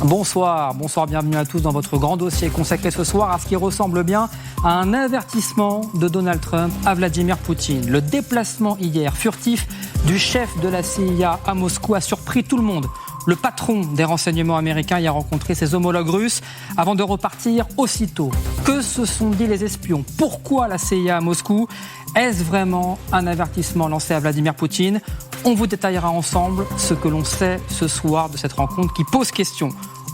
Bonsoir, bienvenue à tous dans votre grand dossier consacré ce soir à ce qui ressemble bien à un avertissement de Donald Trump à Vladimir Poutine. Le déplacement hier furtif du chef de la CIA à Moscou a surpris tout le monde. Le patron des renseignements américains y a rencontré ses homologues russes avant de repartir aussitôt. Que se sont dit les espions? Pourquoi la CIA à Moscou? Est-ce vraiment un avertissement lancé à Vladimir Poutine? On vous détaillera ensemble ce que l'on sait ce soir de cette rencontre qui pose question.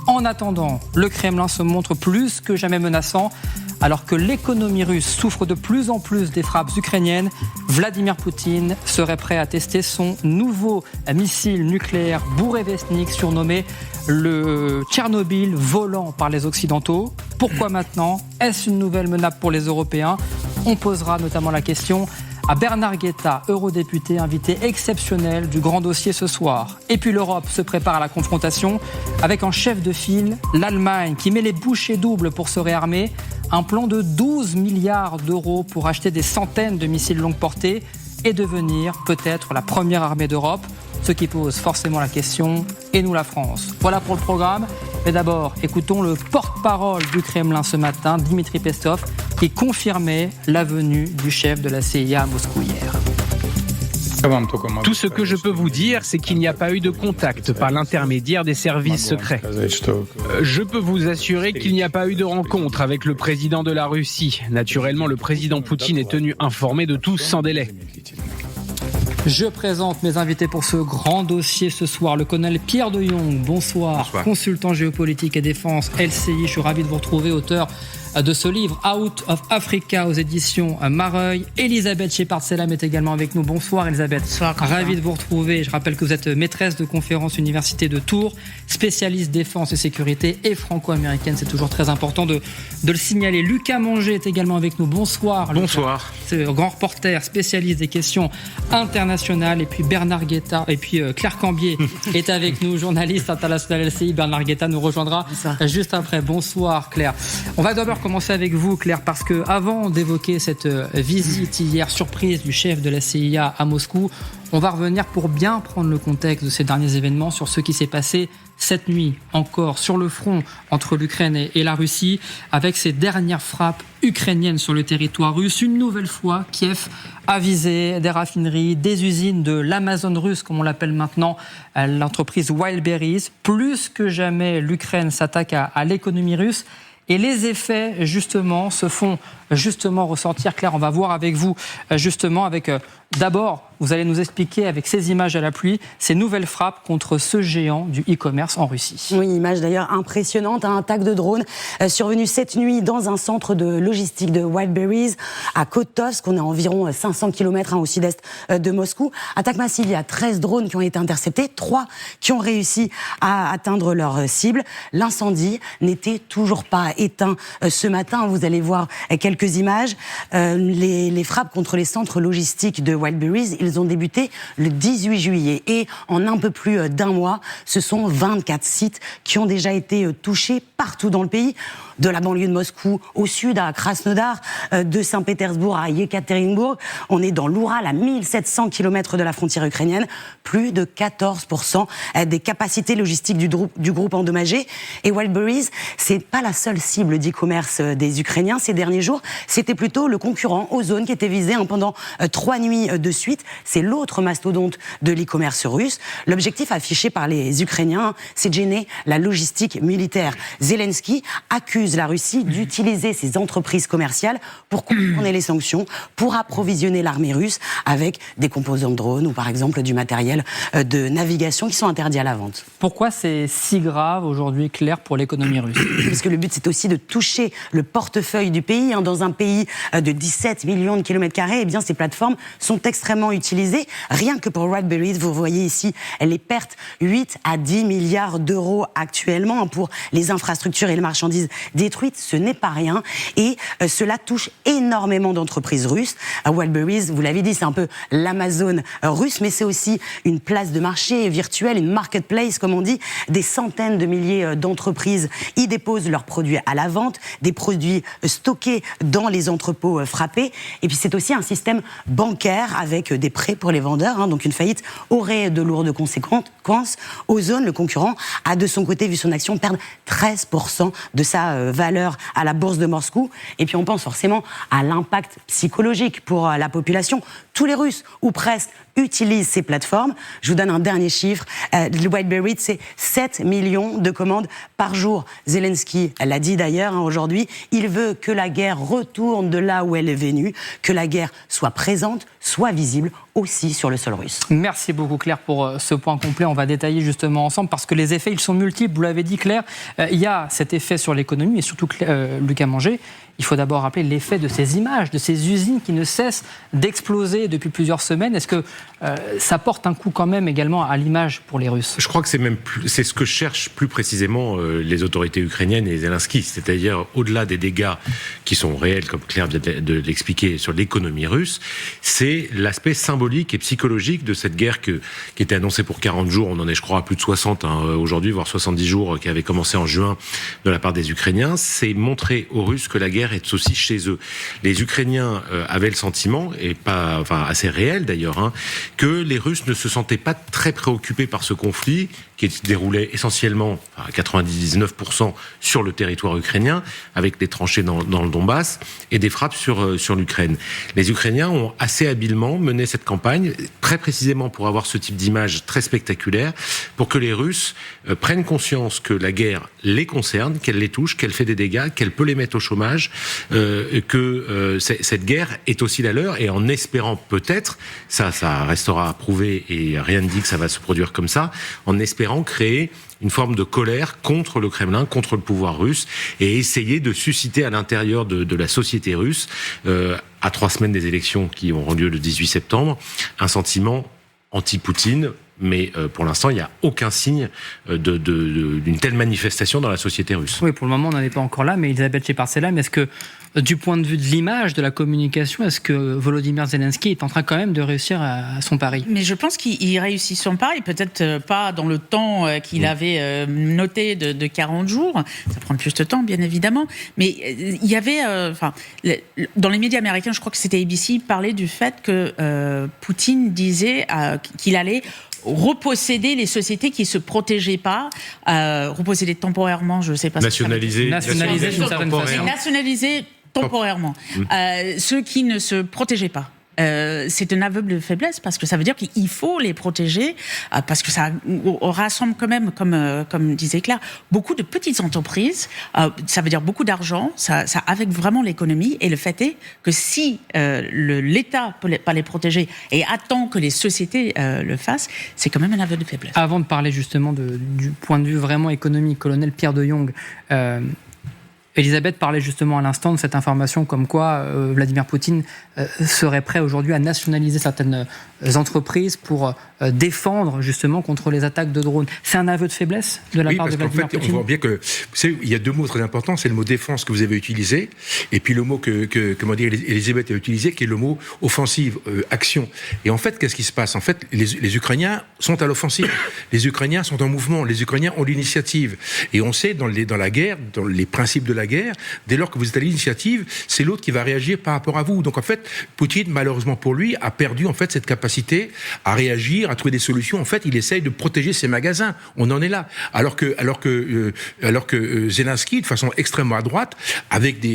En attendant, le Kremlin se montre plus que jamais menaçant. Alors que l'économie russe souffre de plus en plus des frappes ukrainiennes, Vladimir Poutine serait prêt à tester son nouveau missile nucléaire Bourevestnik, surnommé le Tchernobyl volant par les Occidentaux. Pourquoi maintenant? Est-ce une nouvelle menace pour les Européens? On posera notamment la question à Bernard Guetta, eurodéputé invité exceptionnel du grand dossier ce soir. Et puis l'Europe se prépare à la confrontation avec en chef de file l'Allemagne qui met les bouchées doubles pour se réarmer. Un plan de 12 milliards d'euros pour acheter des centaines de missiles longue portée et devenir peut-être la première armée d'Europe. Ce qui pose forcément la question, et nous la France? Voilà pour le programme. Mais d'abord, écoutons le porte-parole du Kremlin ce matin, Dmitri Peskov, qui confirmait la venue du chef de la CIA à Moscou hier. Tout ce que je peux vous dire, c'est qu'il n'y a pas eu de contact par l'intermédiaire des services secrets. Je peux vous assurer qu'il n'y a pas eu de rencontre avec le président de la Russie. Naturellement, le président Poutine est tenu informé de tout sans délai. Je présente mes invités pour ce grand dossier ce soir. Le colonel Pierre de Jong, bonsoir. Consultant géopolitique et défense, LCI. Je suis ravi de vous retrouver, auteur de ce livre Out of Africa aux éditions Mareuil. Elisabeth Shepard-Selam est également avec nous. Bonsoir Elisabeth. Bonsoir. Ravi de vous retrouver. Je rappelle que vous êtes maîtresse de conférence Université de Tours, spécialiste défense et sécurité et franco-américaine. C'est toujours très important de le signaler. Lucas Manger est également avec nous. Bonsoir. Bonsoir. C'est grand reporter, spécialiste des questions internationales. Et puis Bernard Guetta et puis Claire Cambier est avec nous, journaliste international LCI. Bernard Guetta nous rejoindra juste après. Bonsoir Claire. On va d'abord commencer avec vous Claire, parce que avant d'évoquer cette visite hier surprise du chef de la CIA à Moscou, on va revenir pour bien prendre le contexte de ces derniers événements sur ce qui s'est passé cette nuit encore sur le front entre l'Ukraine et la Russie, avec ces dernières frappes ukrainiennes sur le territoire russe. Une nouvelle fois, Kiev a visé des raffineries, des usines de l'Amazon russe, comme on l'appelle maintenant, l'entreprise Wildberries. Plus que jamais, l'Ukraine s'attaque à l'économie russe. Et les effets, justement, se font justement ressentir. Claire, on va voir avec vous, justement, avec d'abord, vous allez nous expliquer avec ces images à la pluie, ces nouvelles frappes contre ce géant du e-commerce en Russie. Oui, une image d'ailleurs impressionnante, un attaque de drone survenue cette nuit dans un centre de logistique de Wildberries à Kotovsk. On est à environ 500 km au sud-est de Moscou. Attaque massive, il y a 13 drones qui ont été interceptés, 3 qui ont réussi à atteindre leur cible. L'incendie n'était toujours pas éteint ce matin. Vous allez voir quelques images. Les frappes contre les centres logistiques de Wildberries, ils ont débuté le 18 juillet. Et en un peu plus d'un mois, ce sont 24 sites qui ont déjà été touchés partout dans le pays. De la banlieue de Moscou au sud à Krasnodar, de Saint-Pétersbourg à Yekaterinbourg. On est dans l'Oural, à 1700 km de la frontière ukrainienne. Plus de 14% des capacités logistiques du groupe endommagées. Et Wildberries, c'est pas la seule cible d'e-commerce des Ukrainiens ces derniers jours. C'était plutôt le concurrent Ozon qui était visé pendant 3 nuits de suite. C'est l'autre mastodonte de l'e-commerce russe. L'objectif affiché par les Ukrainiens, c'est de gêner la logistique militaire. Zelensky accuse la Russie d'utiliser ses entreprises commerciales pour contourner les sanctions, pour approvisionner l'armée russe avec des composants de drones ou par exemple du matériel de navigation qui sont interdits à la vente. Pourquoi c'est si grave aujourd'hui, Claire, pour l'économie russe? Parce que le but, c'est aussi de toucher le portefeuille du pays. Dans un pays de 17 millions de kilomètres carrés, eh bien, ces plateformes sont extrêmement utilisées. Rien que pour Wildberries, vous voyez ici les pertes, 8 à 10 milliards d'euros actuellement pour les infrastructures et les marchandises détruites. Ce n'est pas rien et cela touche énormément d'entreprises russes. Wildberries, vous l'avez dit, c'est un peu l'Amazon russe, mais c'est aussi une place de marché virtuelle, une marketplace, comme on dit. Des centaines de milliers d'entreprises y déposent leurs produits à la vente, des produits stockés dans les entrepôts frappés. Et puis c'est aussi un système bancaire avec des prêts pour les vendeurs. Donc une faillite aurait de lourdes conséquences. Ozone, le concurrent, a de son côté vu son action perdre 13% de sa valeur à la bourse de Moscou. Et puis on pense forcément à l'impact psychologique pour la population. Tous les Russes, ou presque, utilisent ces plateformes. Je vous donne un dernier chiffre. Wildberries, c'est 7 millions de commandes par jour. Zelensky l'a dit d'ailleurs aujourd'hui, il veut que la guerre retourne de là où elle est venue, que la guerre soit présente, soit visible aussi sur le sol russe. Merci beaucoup Claire pour ce point complet. On va détailler justement ensemble parce que les effets, ils sont multiples. Vous l'avez dit Claire, il y a cet effet sur l'économie et surtout Lucas Manger. Il faut d'abord rappeler l'effet de ces images, de ces usines qui ne cessent d'exploser depuis plusieurs semaines. Est-ce que ça porte un coup quand même également à l'image pour les Russes ? Je crois que c'est ce que cherchent plus précisément les autorités ukrainiennes et Zelensky, c'est-à-dire au-delà des dégâts qui sont réels, comme Claire vient de l'expliquer, sur l'économie russe, c'est l'aspect symbolique et psychologique de cette guerre qui était annoncée pour 40 jours. On en est, je crois, à plus de 60 aujourd'hui, voire 70 jours, qui avait commencé en juin de la part des Ukrainiens. C'est montrer aux Russes que la guerre est aussi chez eux. Les Ukrainiens avaient le sentiment, et assez réel d'ailleurs, que les Russes ne se sentaient pas très préoccupés par ce conflit qui se déroulait essentiellement à 99% sur le territoire ukrainien, avec des tranchées dans le Donbass et des frappes sur l'Ukraine. Les Ukrainiens ont assez habilement mené cette campagne, très précisément pour avoir ce type d'image très spectaculaire, pour que les Russes prennent conscience que la guerre les concerne, qu'elle les touche, qu'elle fait des dégâts, qu'elle peut les mettre au chômage, que cette guerre est aussi la leur, et en espérant peut-être, ça restera à prouver et rien ne dit que ça va se produire comme ça, en espérant créer une forme de colère contre le Kremlin, contre le pouvoir russe, et essayer de susciter à l'intérieur de la société russe, à 3 semaines des élections qui auront lieu le 18 septembre, un sentiment anti-Poutine. Mais pour l'instant, il n'y a aucun signe d'une telle manifestation dans la société russe. Oui, pour le moment, on n'en est pas encore là, mais Elisabeth Shepard-Selam, est-ce que, du point de vue de l'image, de la communication, est-ce que Volodymyr Zelensky est en train quand même de réussir à son pari ? Mais je pense qu'il réussit son pari, peut-être pas dans le temps qu'il avait noté de 40 jours, ça prend plus de temps, bien évidemment, mais il y avait, dans les médias américains, je crois que c'était ABC, parlait du fait que Poutine disait qu'il allait reposséder les sociétés qui ne se protégeaient pas, reposséder temporairement, je ne sais pas. Nationaliser d'une certaine façon. Nationaliser temporairement ceux qui ne se protégeaient pas. C'est un aveu de faiblesse parce que ça veut dire qu'il faut les protéger parce que ça rassemble quand même, comme disait Claire, beaucoup de petites entreprises. Ça veut dire beaucoup d'argent, ça affecte vraiment l'économie. Et le fait est que si l'État peut pas les protéger et attend que les sociétés le fassent, c'est quand même un aveu de faiblesse. Avant de parler justement du point de vue vraiment économique, colonel Pierre de Jong, Elisabeth parlait justement à l'instant de cette information comme quoi Vladimir Poutine serait prêt aujourd'hui à nationaliser certaines entreprises pour défendre justement contre les attaques de drones. C'est un aveu de faiblesse de la part de Vladimir Poutine. On voit bien que, vous savez, il y a 2 mots très importants, c'est le mot défense que vous avez utilisé, et puis le mot que Elisabeth a utilisé, qui est le mot offensive, action. Et en fait, qu'est-ce qui se passe ? En fait, les Ukrainiens sont à l'offensive. Les Ukrainiens sont en mouvement. Les Ukrainiens ont l'initiative. Et on sait, dans la guerre, dans les principes de la guerre, dès lors que vous êtes à l'initiative, c'est l'autre qui va réagir par rapport à vous. Donc en fait, Poutine, malheureusement pour lui, a perdu en fait cette capacité à réagir, à trouver des solutions. En fait, il essaye de protéger ses magasins. On en est là. Alors que Zelensky, de façon extrêmement à droite, avec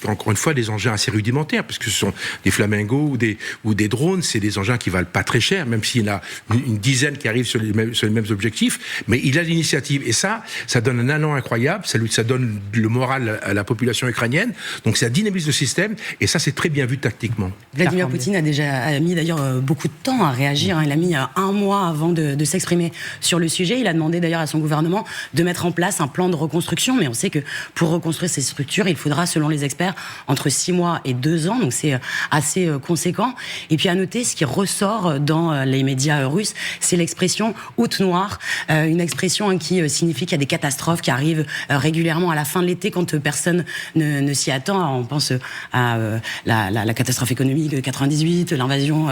encore une fois des engins assez rudimentaires, parce que ce sont des flamingos ou des drones, c'est des engins qui valent pas très cher, même s'il y en a une dizaine qui arrivent sur les mêmes objectifs. Mais il a l'initiative, et ça donne un allant incroyable. Ça donne le moral à la population ukrainienne. Donc ça dynamise le système, et ça c'est très bien vu tactiquement. Vladimir Poutine a mis d'ailleurs beaucoup de temps à réagir. Il a mis 1 mois avant de s'exprimer sur le sujet. Il a demandé d'ailleurs à son gouvernement de mettre en place un plan de reconstruction, mais on sait que pour reconstruire ces structures, il faudra, selon les experts, entre 6 mois et 2 ans, donc c'est assez conséquent. Et puis à noter, ce qui ressort dans les médias russes, c'est l'expression « août noir », une expression qui signifie qu'il y a des catastrophes qui arrivent régulièrement à la fin de l'été quand personne ne s'y attend. On pense à la catastrophe économique de 98, l'invasion,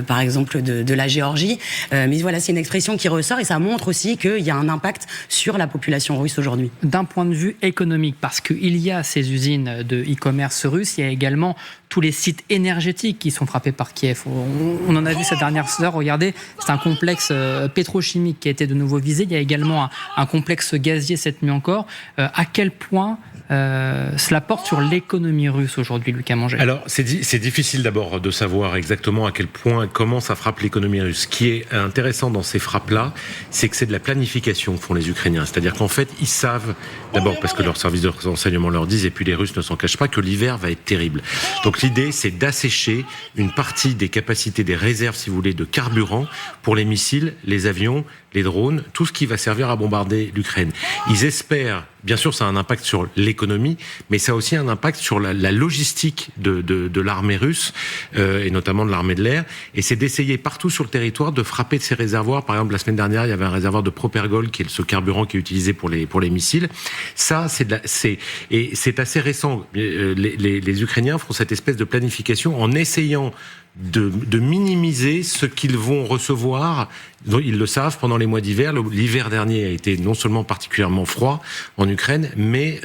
par exemple, de la Géorgie. Mais voilà, c'est une expression qui ressort et ça montre aussi qu'il y a un impact sur la population russe aujourd'hui. D'un point de vue économique, parce qu'il y a ces usines de e-commerce russe, il y a également tous les sites énergétiques qui sont frappés par Kiev. On en a vu ces dernières heures, regardez, c'est un complexe pétrochimique qui a été de nouveau visé. Il y a également un complexe gazier cette nuit encore. À quel point cela porte sur l'économie russe aujourd'hui, Lucas Manger? Alors, c'est difficile d'abord de savoir exactement à quel point, comment ça frappe l'économie russe. Ce qui est intéressant dans ces frappes-là, c'est que c'est de la planification que font les Ukrainiens. C'est-à-dire qu'en fait, ils savent, d'abord parce que leurs services de renseignement leur disent, et puis les Russes ne s'en cachent pas, que l'hiver va être terrible. Donc l'idée, c'est d'assécher une partie des capacités, des réserves, si vous voulez, de carburant pour les missiles, les avions, les drones, tout ce qui va servir à bombarder l'Ukraine. Ils espèrent, bien sûr, ça a un impact sur l'économie, mais ça a aussi un impact sur la logistique de l'armée russe, et notamment de l'armée de l'air, et c'est d'essayer partout sur le territoire de frapper de ces réservoirs. Par exemple, la semaine dernière, il y avait un réservoir de Propergol, qui est ce carburant qui est utilisé pour les missiles. Ça, c'est assez récent. Les Ukrainiens font cette espèce de planification en essayant de minimiser ce qu'ils vont recevoir. Ils le savent pendant les mois d'hiver. L'hiver dernier a été non seulement particulièrement froid en Ukraine, mais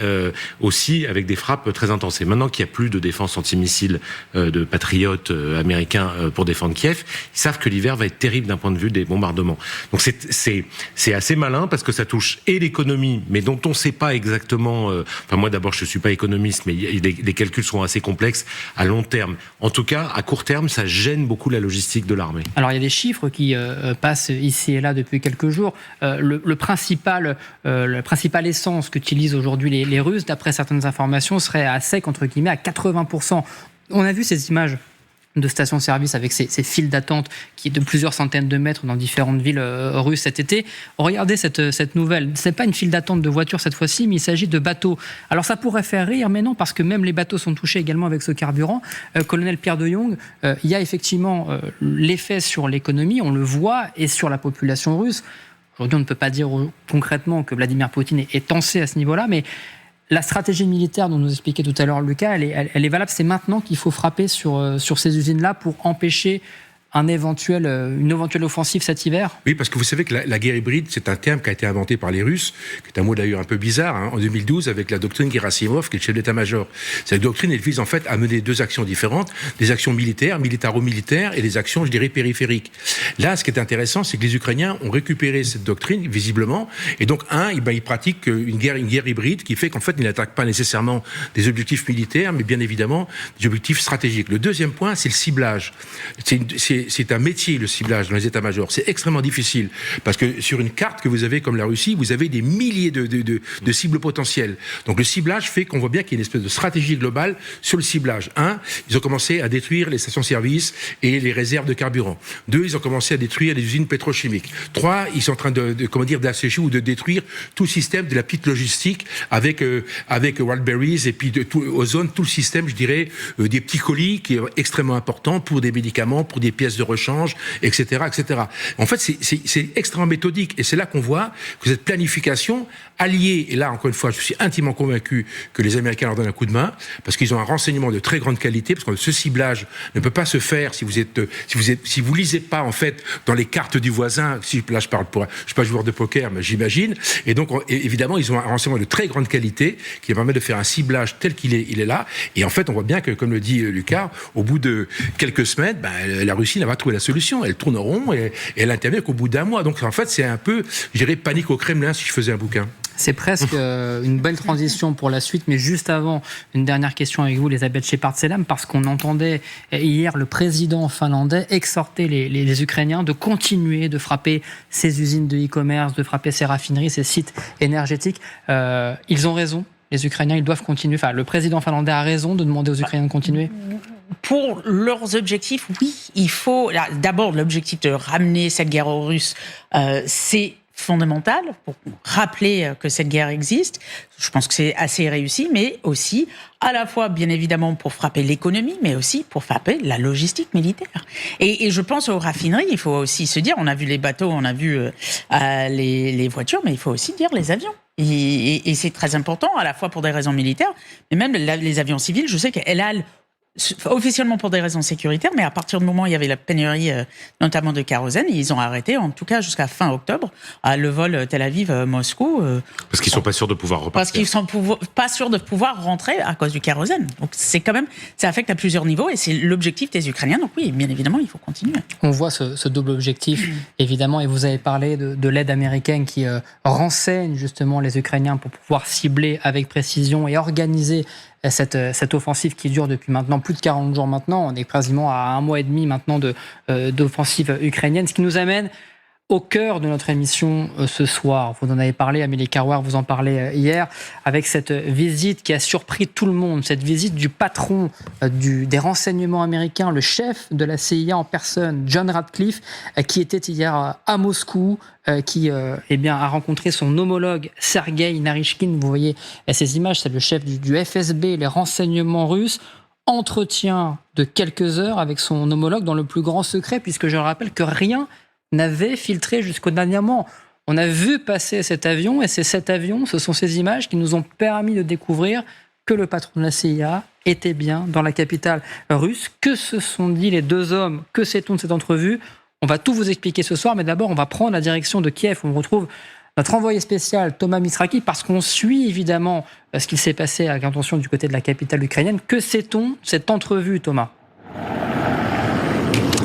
aussi avec des frappes très intenses. Et maintenant qu'il n'y a plus de défense antimissile de patriotes américains pour défendre Kiev, ils savent que l'hiver va être terrible d'un point de vue des bombardements. Donc c'est assez malin parce que ça touche et l'économie, mais dont on ne sait pas exactement. Enfin moi d'abord je suis pas économiste, mais les calculs sont assez complexes à long terme. En tout cas à court terme, ça gêne beaucoup la logistique de l'armée. Alors il y a des chiffres qui passent ici et là depuis quelques jours. Le principal essence qu'utilisent aujourd'hui les Russes, d'après certaines informations, serait à sec, entre guillemets, à 80%. On a vu ces images de stations-service avec ces files d'attente qui est de plusieurs centaines de mètres dans différentes villes russes cet été. Regardez cette nouvelle. Ce n'est pas une file d'attente de voitures cette fois-ci, mais il s'agit de bateaux. Alors ça pourrait faire rire, mais non, parce que même les bateaux sont touchés également avec ce carburant. Colonel Pierre de Jong, il y a effectivement l'effet sur l'économie, on le voit, et sur la population russe. Aujourd'hui, on ne peut pas dire concrètement que Vladimir Poutine est tensé à ce niveau-là, mais la stratégie militaire dont nous expliquait tout à l'heure Lucas, elle est valable. C'est maintenant qu'il faut frapper sur ces usines-là pour empêcher une éventuelle offensive cet hiver? Oui, parce que vous savez que la guerre hybride, c'est un terme qui a été inventé par les Russes, qui est un mot d'ailleurs un peu bizarre, en 2012, avec la doctrine Gerasimov, qui est le chef d'état-major. Cette doctrine, elle vise en fait à mener deux actions différentes, des actions militaires, militaro-militaires, et des actions, je dirais, périphériques. Là, ce qui est intéressant, c'est que les Ukrainiens ont récupéré cette doctrine, visiblement, et donc, ils pratiquent une guerre hybride, qui fait qu'en fait, ils n'attaquent pas nécessairement des objectifs militaires, mais bien évidemment, des objectifs stratégiques. Le deuxième point, c'est le ciblage. C'est un métier, le ciblage dans les états-majors. C'est extrêmement difficile parce que sur une carte que vous avez comme la Russie, vous avez des milliers de cibles potentielles. Donc le ciblage fait qu'on voit bien qu'il y a une espèce de stratégie globale sur le ciblage. 1, ils ont commencé à détruire les stations-service et les réserves de carburant. 2, ils ont commencé à détruire les usines pétrochimiques. 3, ils sont en train d'assécher ou de détruire tout le système de la petite logistique avec Wildberries et puis Ozone, tout le système, je dirais, des petits colis qui est extrêmement important pour des médicaments, pour des pièces de rechange, etc., etc. En fait, c'est extrêmement méthodique. Et c'est là qu'on voit que cette planification alliée, et là, encore une fois, je suis intimement convaincu que les Américains leur donnent un coup de main, parce qu'ils ont un renseignement de très grande qualité, parce que ce ciblage ne peut pas se faire si vous lisez pas, en fait, dans les cartes du voisin. Là, je suis pas joueur de poker, mais j'imagine. Et donc, évidemment, ils ont un renseignement de très grande qualité qui permet de faire un ciblage tel qu'il est là. Et en fait, on voit bien que, comme le dit Lucas, au bout de quelques semaines, la Russie n'a pas trouvé la solution. Elle tourne en rond et elle intervient qu'au bout d'un mois. Donc, en fait, c'est un peu, je dirais, panique au Kremlin si je faisais un bouquin. C'est presque une belle transition pour la suite, mais juste avant, une dernière question avec vous, Elisabeth Shepard-Selam, parce qu'on entendait hier le président finlandais exhorter les Ukrainiens de continuer de frapper ces usines de e-commerce, de frapper ces raffineries, ces sites énergétiques. Ils ont raison, les Ukrainiens, ils doivent continuer. Enfin, le président finlandais a raison de demander aux Ukrainiens de continuer. Pour leurs objectifs, oui, il faut... D'abord, l'objectif de ramener cette guerre aux Russes, c'est fondamental pour rappeler que cette guerre existe. Je pense que c'est assez réussi, mais aussi à la fois, bien évidemment, pour frapper l'économie, mais aussi pour frapper la logistique militaire. Et je pense aux raffineries, il faut aussi se dire, on a vu les bateaux, on a vu les voitures, mais il faut aussi dire les avions. Et c'est très important, à la fois pour des raisons militaires, mais même les avions civils, je sais qu'elle a officiellement pour des raisons sécuritaires, mais à partir du moment où il y avait la pénurie, notamment de kérosène, ils ont arrêté, en tout cas jusqu'à fin octobre, le vol Tel Aviv-Moscou. Parce qu'ils sont pas sûrs de pouvoir repartir. Parce qu'ils sont pas sûrs de pouvoir rentrer à cause du kérosène. Donc c'est quand même, ça affecte à plusieurs niveaux et c'est l'objectif des Ukrainiens. Donc oui, bien évidemment, il faut continuer. On voit ce double objectif, évidemment, et vous avez parlé de l'aide américaine qui renseigne justement les Ukrainiens pour pouvoir cibler avec précision et organiser cette offensive qui dure depuis maintenant plus de 40 jours maintenant. On est quasiment à 1 mois et demi maintenant d'offensive ukrainienne, ce qui nous amène au cœur de notre émission ce soir. Vous en avez parlé, Amélie Carrouer, vous en parlez hier, avec cette visite qui a surpris tout le monde, cette visite du patron des renseignements américains, le chef de la CIA en personne, John Ratcliffe, qui était hier à Moscou, qui a rencontré son homologue Sergueï Naryshkin. Vous voyez ces images, c'est le chef du FSB, les renseignements russes. Entretien de quelques heures avec son homologue dans le plus grand secret, puisque je le rappelle que rien n'avait filtré jusqu'au dernier moment. On a vu passer cet avion, et c'est cet avion, ce sont ces images qui nous ont permis de découvrir que le patron de la CIA était bien dans la capitale russe. Que se sont dit les deux hommes? Que sait-on de cette entrevue? On va tout vous expliquer ce soir, mais d'abord, on va prendre la direction de Kiev. On retrouve notre envoyé spécial, Thomas Misraki, parce qu'on suit évidemment ce qu'il s'est passé avec intention du côté de la capitale ukrainienne. Que sait-on de cette entrevue, Thomas?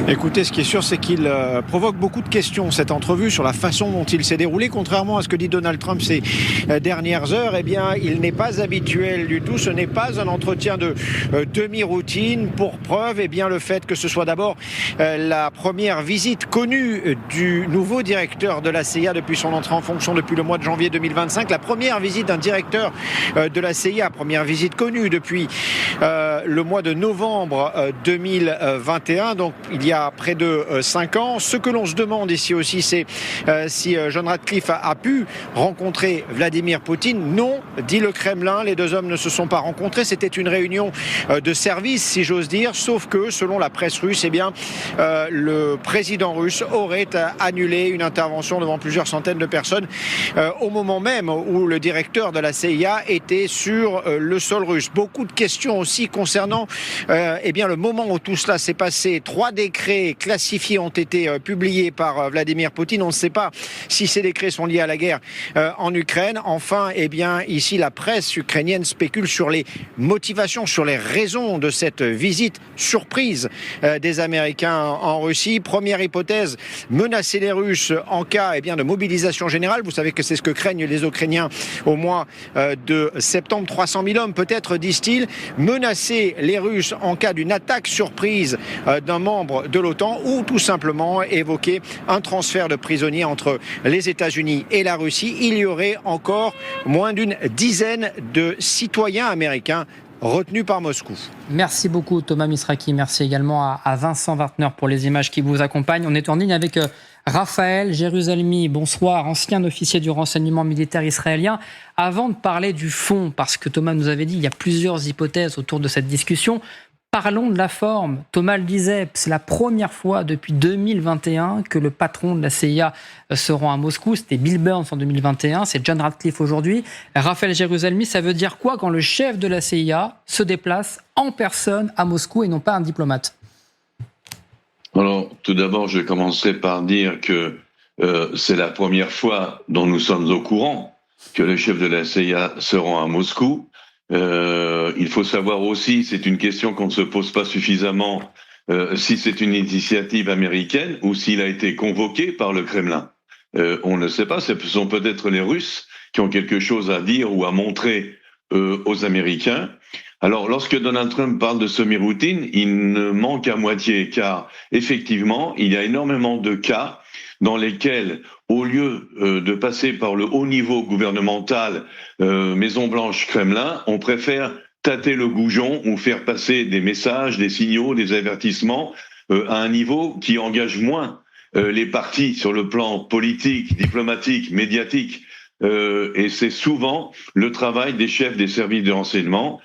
Écoutez, ce qui est sûr, c'est qu'il provoque beaucoup de questions, cette entrevue, sur la façon dont il s'est déroulé. Contrairement à ce que dit Donald Trump ces dernières heures, eh bien, il n'est pas habituel du tout. Ce n'est pas un entretien de demi-routine. Pour preuve, eh bien, le fait que ce soit d'abord la première visite connue du nouveau directeur de la CIA depuis son entrée en fonction depuis le mois de janvier 2025. La première visite d'un directeur de la CIA, première visite connue depuis le mois de novembre 2021. Donc, il y a près de 5 ans. Ce que l'on se demande ici aussi, c'est si John Ratcliffe a pu rencontrer Vladimir Poutine. Non, dit le Kremlin, les deux hommes ne se sont pas rencontrés. C'était une réunion de service, si j'ose dire, sauf que, selon la presse russe, eh bien, le président russe aurait annulé une intervention devant plusieurs centaines de personnes au moment même où le directeur de la CIA était sur le sol russe. Beaucoup de questions aussi concernant eh bien, le moment où tout cela s'est passé. 3 décrets classifiés ont été publiés par Vladimir Poutine. On ne sait pas si ces décrets sont liés à la guerre en Ukraine. Enfin, eh bien, ici, la presse ukrainienne spécule sur les motivations, sur les raisons de cette visite surprise des Américains en Russie. Première hypothèse, menacer les Russes en cas eh bien, de mobilisation générale. Vous savez que c'est ce que craignent les Ukrainiens au mois de septembre. 300 000 hommes, peut-être, disent-ils. Menacer les Russes en cas d'une attaque surprise d'un membre de l'OTAN, ou tout simplement évoquer un transfert de prisonniers entre les États-Unis et la Russie. Il y aurait encore moins d'une dizaine de citoyens américains retenus par Moscou. Merci beaucoup Thomas Misraki, merci également à Vincent Wartner pour les images qui vous accompagnent. On est en ligne avec Raphaël Jérusalemi, bonsoir, ancien officier du renseignement militaire israélien. Avant de parler du fond, parce que Thomas nous avait dit qu'il y a plusieurs hypothèses autour de cette discussion, parlons de la forme. Thomas le disait, c'est la première fois depuis 2021 que le patron de la CIA se rend à Moscou. C'était Bill Burns en 2021, c'est John Ratcliffe aujourd'hui. Raphaël Jérusalemi, ça veut dire quoi quand le chef de la CIA se déplace en personne à Moscou et non pas un diplomate? Alors, tout d'abord, je commencerai par dire que c'est la première fois dont nous sommes au courant que le chef de la CIA se rend à Moscou. Il faut savoir aussi, c'est une question qu'on ne se pose pas suffisamment, si c'est une initiative américaine ou s'il a été convoqué par le Kremlin. On ne sait pas, ce sont peut-être les Russes qui ont quelque chose à dire ou à montrer aux Américains. Alors, lorsque Donald Trump parle de semi-routine, il ne manque à moitié, car effectivement, il y a énormément de cas dans lesquels, au lieu de passer par le haut niveau gouvernemental, Maison-Blanche, Kremlin, on préfère tâter le goujon ou faire passer des messages, des signaux, des avertissements à un niveau qui engage moins les partis sur le plan politique, diplomatique, médiatique. Et c'est souvent le travail des chefs des services de renseignement.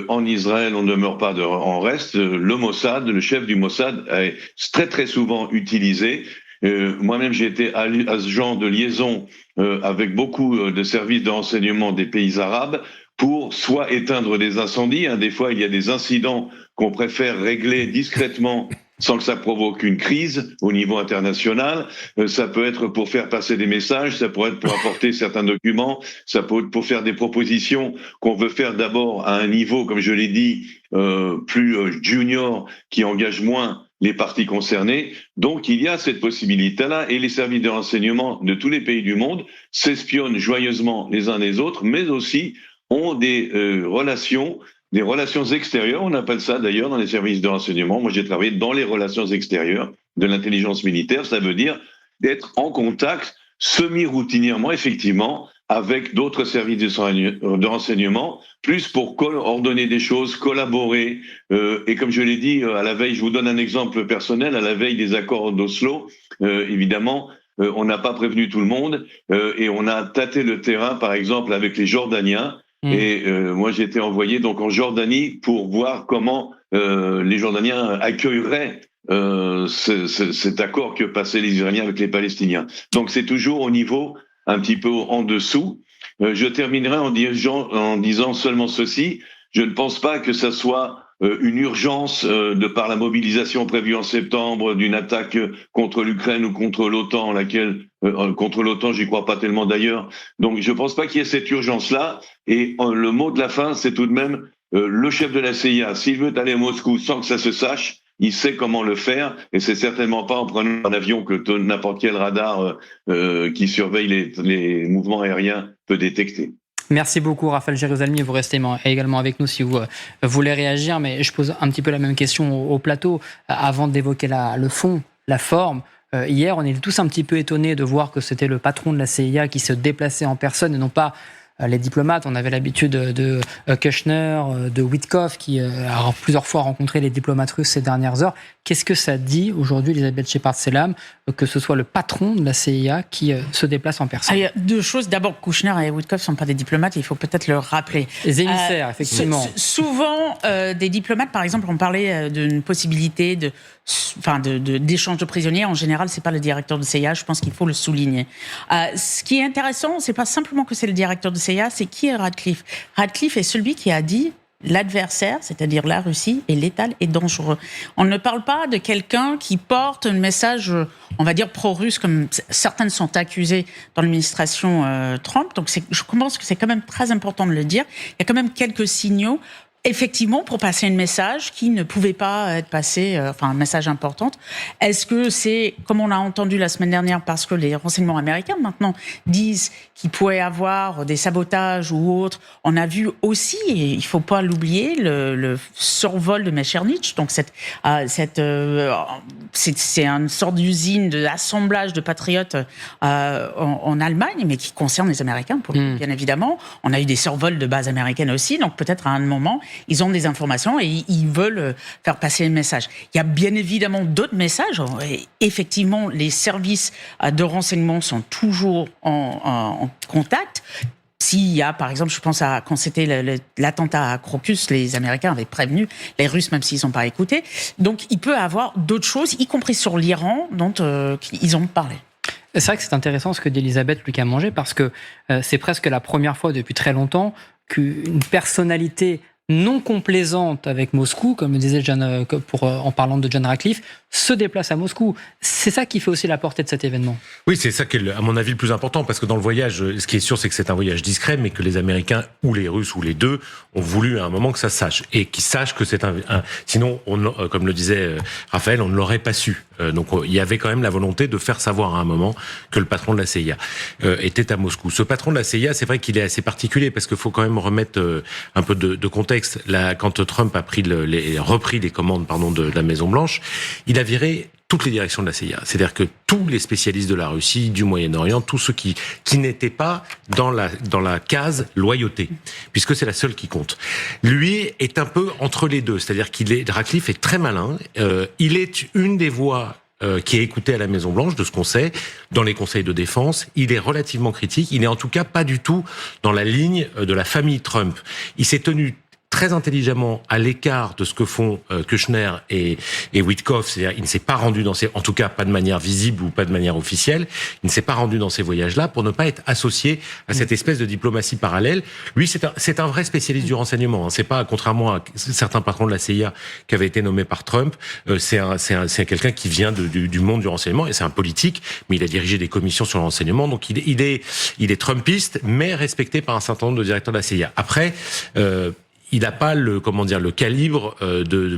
En Israël, on ne demeure pas en reste. Le Mossad, le chef du Mossad, est très très souvent utilisé. Moi-même, j'ai été agent de liaison avec beaucoup de services de renseignement des pays arabes pour soit éteindre des incendies. Des fois, il y a des incidents qu'on préfère régler discrètement sans que ça provoque une crise au niveau international. Ça peut être pour faire passer des messages, ça peut être pour apporter certains documents, ça peut être pour faire des propositions qu'on veut faire d'abord à un niveau, comme je l'ai dit, plus junior, qui engage moins les parties concernées. Donc il y a cette possibilité-là, et les services de renseignement de tous les pays du monde s'espionnent joyeusement les uns les autres, mais aussi ont des relations extérieures, on appelle ça d'ailleurs dans les services de renseignement. Moi, j'ai travaillé dans les relations extérieures de l'intelligence militaire. Ça veut dire d'être en contact semi-routinièrement, effectivement, avec d'autres services de renseignement, plus pour ordonner des choses, collaborer. Et comme je l'ai dit à la veille, je vous donne un exemple personnel, à la veille des accords d'Oslo, évidemment, on n'a pas prévenu tout le monde et on a tâté le terrain, par exemple, avec les Jordaniens. Et moi, j'ai été envoyé donc en Jordanie pour voir comment les Jordaniens accueilleraient cet accord que passaient les Israéliens avec les Palestiniens. Donc, c'est toujours au niveau un petit peu en dessous. Je terminerai en disant seulement ceci. Je ne pense pas que ça soit une urgence de par la mobilisation prévue en septembre d'une attaque contre l'Ukraine ou contre l'OTAN, contre l'OTAN, j'y crois pas tellement d'ailleurs. Donc je pense pas qu'il y ait cette urgence-là. Et le mot de la fin, c'est tout de même le chef de la CIA. S'il veut aller à Moscou sans que ça se sache, il sait comment le faire, et c'est certainement pas en prenant un avion que n'importe quel radar qui surveille les mouvements aériens peut détecter. Merci beaucoup, Raphaël Jérusalemi. Vous restez également avec nous si vous voulez réagir. Mais je pose un petit peu la même question au plateau avant d'évoquer le fond, la forme. Hier, on est tous un petit peu étonnés de voir que c'était le patron de la CIA qui se déplaçait en personne et non pas les diplomates. On avait l'habitude de Kushner, de Witkoff, qui a plusieurs fois rencontré les diplomates russes ces dernières heures. Qu'est-ce que ça dit aujourd'hui, Elisabeth Shepard-Selam, que ce soit le patron de la CIA qui se déplace en personne? Il y a deux choses. D'abord, Kushner et Witkoff ne sont pas des diplomates, il faut peut-être le rappeler. Les émissaires, effectivement. Souvent, des diplomates, par exemple, on parlait d'une possibilité d'échange de prisonniers. En général, c'est pas le directeur de CIA, je pense qu'il faut le souligner. Ce qui est intéressant, c'est pas simplement que c'est le directeur de CIA, c'est qui est Radcliffe. Radcliffe est celui qui a dit l'adversaire, c'est-à-dire la Russie, est létal et dangereux. On ne parle pas de quelqu'un qui porte un message, on va dire, pro-russe, comme certaines sont accusées dans l'administration Trump. Donc je pense que c'est quand même très important de le dire. Il y a quand même quelques signaux. Effectivement, pour passer un message qui ne pouvait pas être passé, un message important. Est-ce que c'est, comme on a entendu la semaine dernière, parce que les renseignements américains maintenant disent qu'il pourrait y avoir des sabotages ou autres. On a vu aussi, et il faut pas l'oublier, le survol de Mechernich. Donc c'est une sorte d'usine d'assemblage de patriotes en Allemagne, mais qui concerne les Américains, bien évidemment. On a eu des survols de bases américaines aussi, donc peut-être à un moment, ils ont des informations et ils veulent faire passer un message. Il y a bien évidemment d'autres messages. Et effectivement, les services de renseignement sont toujours en contact. S'il y a, par exemple, je pense à quand c'était l'attentat à Crocus, les Américains avaient prévenu les Russes, même s'ils n'ont pas écouté. Donc, il peut y avoir d'autres choses, y compris sur l'Iran, dont ils ont parlé. C'est vrai que c'est intéressant ce que dit Elisabeth Lucas-Manger, parce que c'est presque la première fois depuis très longtemps qu'une personnalité non complaisante avec Moscou, comme le disait en parlant de John Radcliffe, se déplace à Moscou. C'est ça qui fait aussi la portée de cet événement. Oui, c'est ça qui est, à mon avis, le plus important, parce que dans le voyage, ce qui est sûr, c'est que c'est un voyage discret, mais que les Américains, ou les Russes, ou les deux, ont voulu à un moment que ça se sache, et qu'ils sachent que c'est sinon, comme le disait Raphaël, on ne l'aurait pas su. Donc il y avait quand même la volonté de faire savoir à un moment que le patron de la CIA était à Moscou. Ce patron de la CIA, c'est vrai qu'il est assez particulier, parce qu'il faut quand même remettre un peu de contexte. Là, quand Trump a repris les commandes de la Maison-Blanche, il a viré toutes les directions de la CIA. C'est-à-dire que tous les spécialistes de la Russie, du Moyen-Orient, tous ceux qui n'étaient pas dans la case loyauté, puisque c'est la seule qui compte. Lui est un peu entre les deux. C'est-à-dire Radcliffe est très malin. Il est une des voix qui est écouté à la Maison-Blanche, de ce qu'on sait, dans les conseils de défense. Il est relativement critique. Il n'est en tout cas pas du tout dans la ligne de la famille Trump. Il s'est tenu très intelligemment à l'écart de ce que font Kushner et Witkoff, c'est-à-dire il ne s'est pas rendu en tout cas pas de manière visible ou pas de manière officielle, il ne s'est pas rendu dans ces voyages-là pour ne pas être associé à cette espèce de diplomatie parallèle. Lui, c'est un vrai spécialiste du renseignement. C'est pas, contrairement à certains patrons de la CIA qui avaient été nommés par Trump, c'est quelqu'un qui vient du monde du renseignement, et c'est un politique, mais il a dirigé des commissions sur le renseignement, donc il est trumpiste, mais respecté par un certain nombre de directeurs de la CIA. Après, il n'a pas le calibre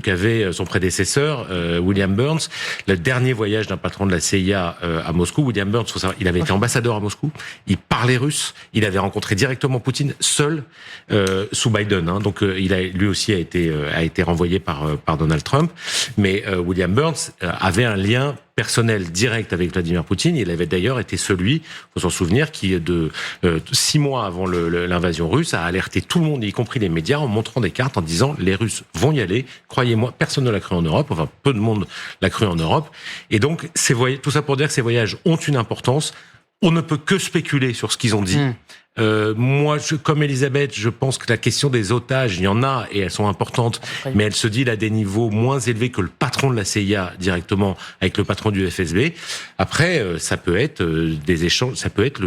qu'avait son prédécesseur William Burns. Le dernier voyage d'un patron de la CIA à Moscou, William Burns, faut savoir, il avait été ambassadeur à Moscou, il parlait russe, il avait rencontré directement Poutine seul sous Biden, hein, donc lui aussi a été renvoyé par Donald Trump, mais William Burns avait un lien personnel direct avec Vladimir Poutine. Il avait d'ailleurs été celui, faut s'en souvenir, qui 6 mois avant l'invasion russe a alerté tout le monde, y compris les médias, en montrant des cartes, en disant les Russes vont y aller. Croyez-moi, personne ne l'a cru en Europe. Enfin, peu de monde l'a cru en Europe. Et donc, tout ça pour dire que ces voyages ont une importance. On ne peut que spéculer sur ce qu'ils ont dit. Moi, comme Elisabeth, je pense que la question des otages, il y en a et elles sont importantes, mais elle se dit à des niveaux moins élevés que le patron de la CIA directement avec le patron du FSB. Après, ça peut être des échanges, ça peut être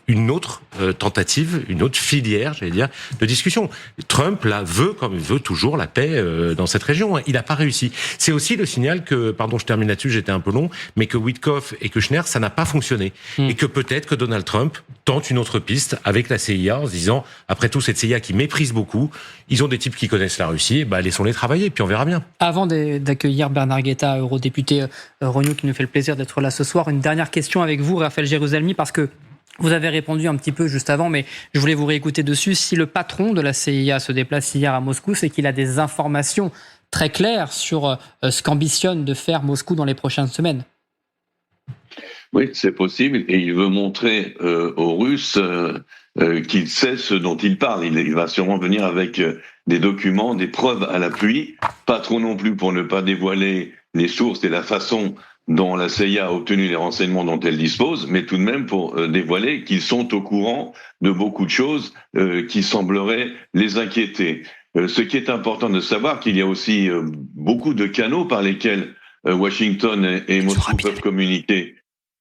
une autre tentative, une autre filière, j'allais dire, de discussion. Trump veut, comme il veut toujours, la paix dans cette région. Il n'a pas réussi. C'est aussi le signal que, pardon, je termine là-dessus, j'étais un peu long, mais que Witkoff et Kushner, ça n'a pas fonctionné, et que peut-être que Donald Trump tente une autre piste avec la CIA en se disant, après tout, cette CIA qui méprise beaucoup, ils ont des types qui connaissent la Russie, laissons-les travailler, puis on verra bien. Avant d'accueillir Bernard Guetta, eurodéputé Renew, qui nous fait le plaisir d'être là ce soir, une dernière question avec vous, Raphaël Jérusalemi, parce que vous avez répondu un petit peu juste avant, mais je voulais vous réécouter dessus. Si le patron de la CIA se déplace hier à Moscou, c'est qu'il a des informations très claires sur ce qu'ambitionne de faire Moscou dans les prochaines semaines. Oui, c'est possible, et il veut montrer aux Russes qu'il sait ce dont il parle. Il va sûrement venir avec des documents, des preuves à l'appui, pas trop non plus pour ne pas dévoiler les sources et la façon dont la CIA a obtenu les renseignements dont elle dispose, mais tout de même pour dévoiler qu'ils sont au courant de beaucoup de choses qui sembleraient les inquiéter. Ce qui est important de savoir, qu'il y a aussi beaucoup de canaux par lesquels Washington et Moscou peuvent communiquer.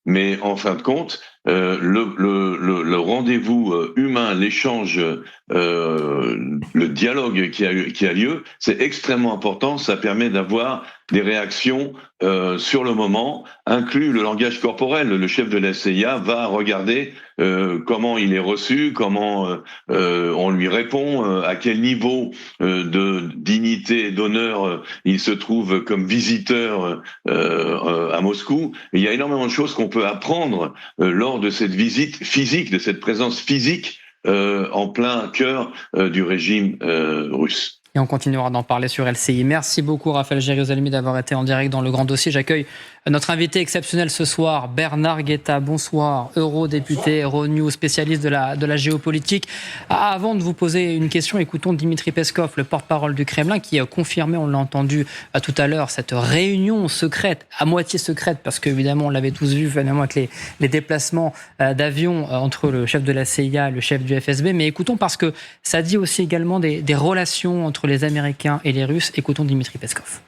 Mais en fin de compte, le rendez-vous humain, l'échange, le dialogue qui a lieu, c'est extrêmement important. Ça permet d'avoir des réactions sur le moment, inclus le langage corporel. Le chef de la CIA va regarder comment il est reçu, comment on lui répond, à quel niveau de dignité et d'honneur il se trouve comme visiteur à Moscou. Et il y a énormément de choses qu'on peut apprendre lors de cette visite physique, de cette présence physique en plein cœur du régime russe. Et on continuera d'en parler sur LCI. Merci beaucoup Raphaël Jérusalemi d'avoir été en direct dans le Grand Dossier. J'accueille notre invité exceptionnel ce soir, Bernard Guetta. Bonsoir, eurodéputé, Renew, spécialiste de la géopolitique. Avant de vous poser une question, écoutons Dmitri Peskov, le porte-parole du Kremlin, qui a confirmé, on l'a entendu tout à l'heure, cette réunion secrète, à moitié secrète, parce qu'évidemment, on l'avait tous vu finalement avec les déplacements d'avions entre le chef de la CIA et le chef du FSB. Mais écoutons, parce que ça dit aussi également des relations entre les Américains et les Russes. Écoutons Dmitri Peskov.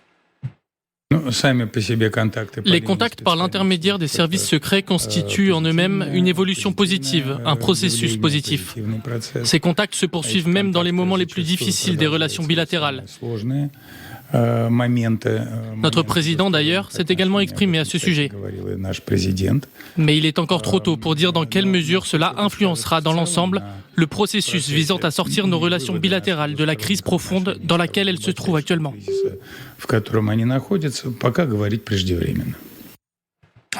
Les contacts par l'intermédiaire des services secrets constituent en eux-mêmes une évolution positive, un processus positif. Ces contacts se poursuivent même dans les moments les plus difficiles des relations bilatérales. Notre président, d'ailleurs, s'est également exprimé à ce sujet. Mais il est encore trop tôt pour dire dans quelle mesure cela influencera dans l'ensemble le processus visant à sortir nos relations bilatérales de la crise profonde dans laquelle elles se trouvent actuellement.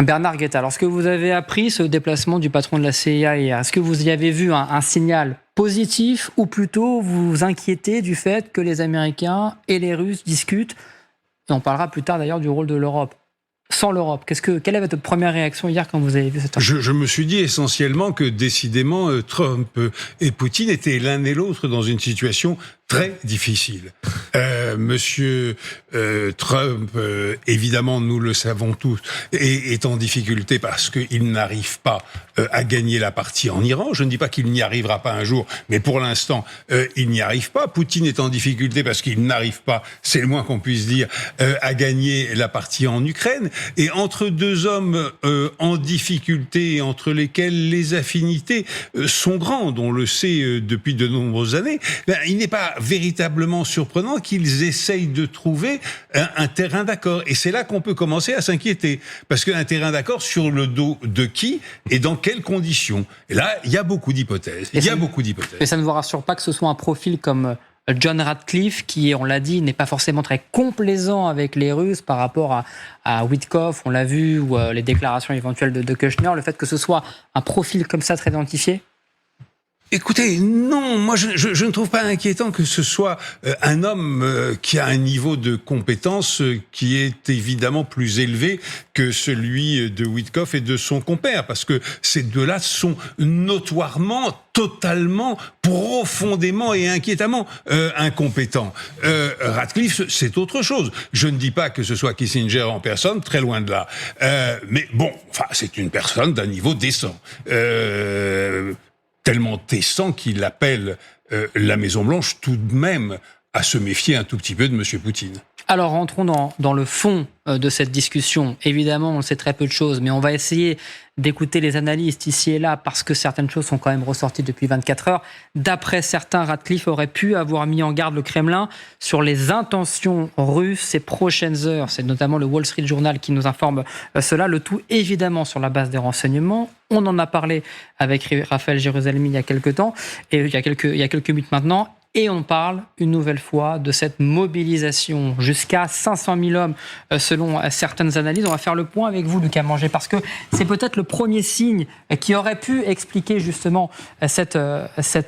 Bernard Guetta, lorsque vous avez appris ce déplacement du patron de la CIA hier, est-ce que vous y avez vu un signal positif ou plutôt vous vous inquiétez du fait que les Américains et les Russes discutent, et on parlera plus tard d'ailleurs du rôle de l'Europe? Sans l'Europe, quelle est votre première réaction hier quand vous avez vu cette je me suis dit essentiellement que décidément Trump et Poutine étaient l'un et l'autre dans une situation très difficile. Monsieur Trump, évidemment, nous le savons tous, est en difficulté parce qu'il n'arrive pas à gagner la partie en Iran. Je ne dis pas qu'il n'y arrivera pas un jour, mais pour l'instant, il n'y arrive pas. Poutine est en difficulté parce qu'il n'arrive pas, c'est le moins qu'on puisse dire, à gagner la partie en Ukraine. Et entre deux hommes en difficulté, entre lesquels les affinités sont grandes, on le sait depuis de nombreuses années, il n'est pas véritablement surprenant qu'ils essayent de trouver un terrain d'accord. Et c'est là qu'on peut commencer à s'inquiéter. Parce qu'un terrain d'accord sur le dos de qui et dans quelles conditions? Et là, il y a beaucoup d'hypothèses. Mais ça ne vous rassure pas que ce soit un profil comme John Ratcliffe, qui, on l'a dit, n'est pas forcément très complaisant avec les Russes par rapport à Witkoff, on l'a vu, ou les déclarations éventuelles de Kushner, le fait que ce soit un profil comme ça très identifié? Écoutez, non, moi je ne trouve pas inquiétant que ce soit un homme qui a un niveau de compétence qui est évidemment plus élevé que celui de Witkoff et de son compère, parce que ces deux-là sont notoirement, totalement, profondément et inquiétamment incompétents. Ratcliffe, c'est autre chose. Je ne dis pas que ce soit Kissinger en personne, très loin de là. Mais bon, enfin, c'est une personne d'un niveau décent. Tellement décent qu'il appelle la Maison-Blanche tout de même à se méfier un tout petit peu de M. Poutine. Alors rentrons dans le fond de cette discussion. Évidemment, on sait très peu de choses, mais on va essayer d'écouter les analystes ici et là parce que certaines choses sont quand même ressorties depuis 24 heures. D'après certains, Ratcliffe aurait pu avoir mis en garde le Kremlin sur les intentions russes ces prochaines heures. C'est notamment le Wall Street Journal qui nous informe cela. Le tout évidemment sur la base des renseignements. On en a parlé avec Raphaël Jérusalemi il y a quelques temps, et il y a quelques minutes maintenant. Et on parle une nouvelle fois de cette mobilisation jusqu'à 500 000 hommes selon certaines analyses. On va faire le point avec vous, Lucas Manger, parce que c'est peut-être le premier signe qui aurait pu expliquer justement cette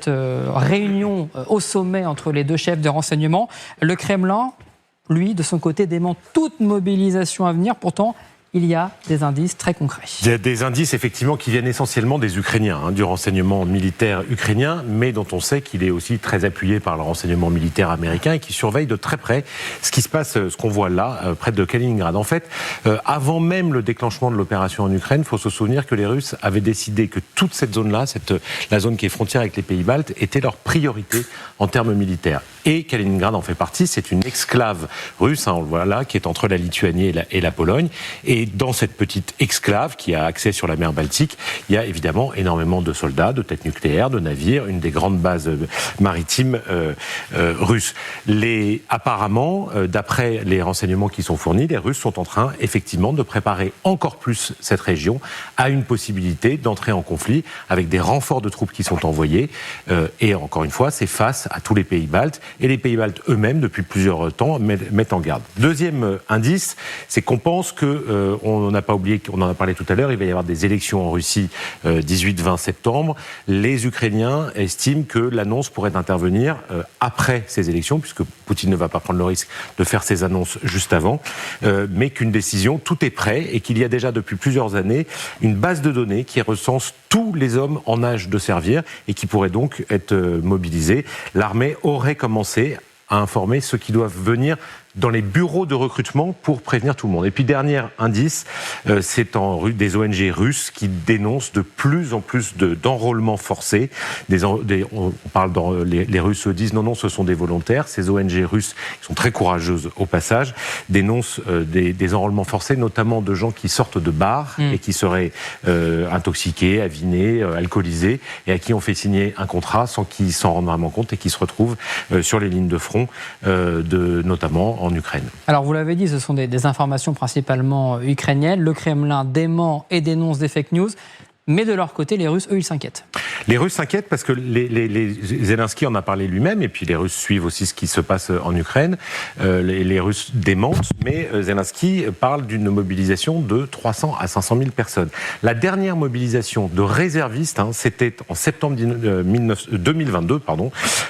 réunion au sommet entre les deux chefs de renseignement. Le Kremlin, lui, de son côté, dément toute mobilisation à venir. Pourtant, il y a des indices très concrets. Il y a des indices, effectivement, qui viennent essentiellement des Ukrainiens, du renseignement militaire ukrainien, mais dont on sait qu'il est aussi très appuyé par le renseignement militaire américain et qui surveille de très près ce qui se passe, ce qu'on voit là, près de Kaliningrad. En fait, avant même le déclenchement de l'opération en Ukraine, il faut se souvenir que les Russes avaient décidé que toute cette zone-là, la zone qui est frontière avec les pays baltes, était leur priorité en termes militaires. Et Kaliningrad en fait partie, c'est une exclave russe, on le voit là, qui est entre la Lituanie et la Pologne. Et dans cette petite exclave qui a accès sur la mer Baltique, il y a évidemment énormément de soldats, de têtes nucléaires, de navires, une des grandes bases maritimes russes. Apparemment, d'après les renseignements qui sont fournis, les Russes sont en train effectivement de préparer encore plus cette région à une possibilité d'entrer en conflit avec des renforts de troupes qui sont envoyés. Et encore une fois, c'est face à tous les pays baltes. Et les pays baltes eux-mêmes, depuis plusieurs temps, mettent en garde. Deuxième indice, c'est qu'on pense que, on n'a pas oublié qu'on en a parlé tout à l'heure, il va y avoir des élections en Russie 18-20 septembre. Les Ukrainiens estiment que l'annonce pourrait intervenir après ces élections, puisque Poutine ne va pas prendre le risque de faire ces annonces juste avant, mais qu'une décision, tout est prêt et qu'il y a déjà depuis plusieurs années une base de données qui recense tous les hommes en âge de servir et qui pourraient donc être mobilisés. L'armée aurait commencé à informer ceux qui doivent venir dans les bureaux de recrutement pour prévenir tout le monde. Et puis, dernier indice, c'est des ONG russes qui dénoncent de plus en plus d'enrôlements forcés. On parle les Russes disent non, ce sont des volontaires. Ces ONG russes, qui sont très courageuses au passage, dénoncent des enrôlements forcés, notamment de gens qui sortent de bars et qui seraient intoxiqués, avinés, alcoolisés, et à qui on fait signer un contrat sans qu'ils s'en rendent vraiment compte et qui se retrouvent sur les lignes de front, notamment en Ukraine. Alors vous l'avez dit, ce sont des informations principalement ukrainiennes. Le Kremlin dément et dénonce des fake news. Mais de leur côté, les Russes, eux, ils s'inquiètent. Les Russes s'inquiètent parce que Zelensky en a parlé lui-même, et puis les Russes suivent aussi ce qui se passe en Ukraine. Les Russes démentent, mais Zelensky parle d'une mobilisation de 300 à 500 000 personnes. La dernière mobilisation de réservistes, c'était en septembre 2022, pas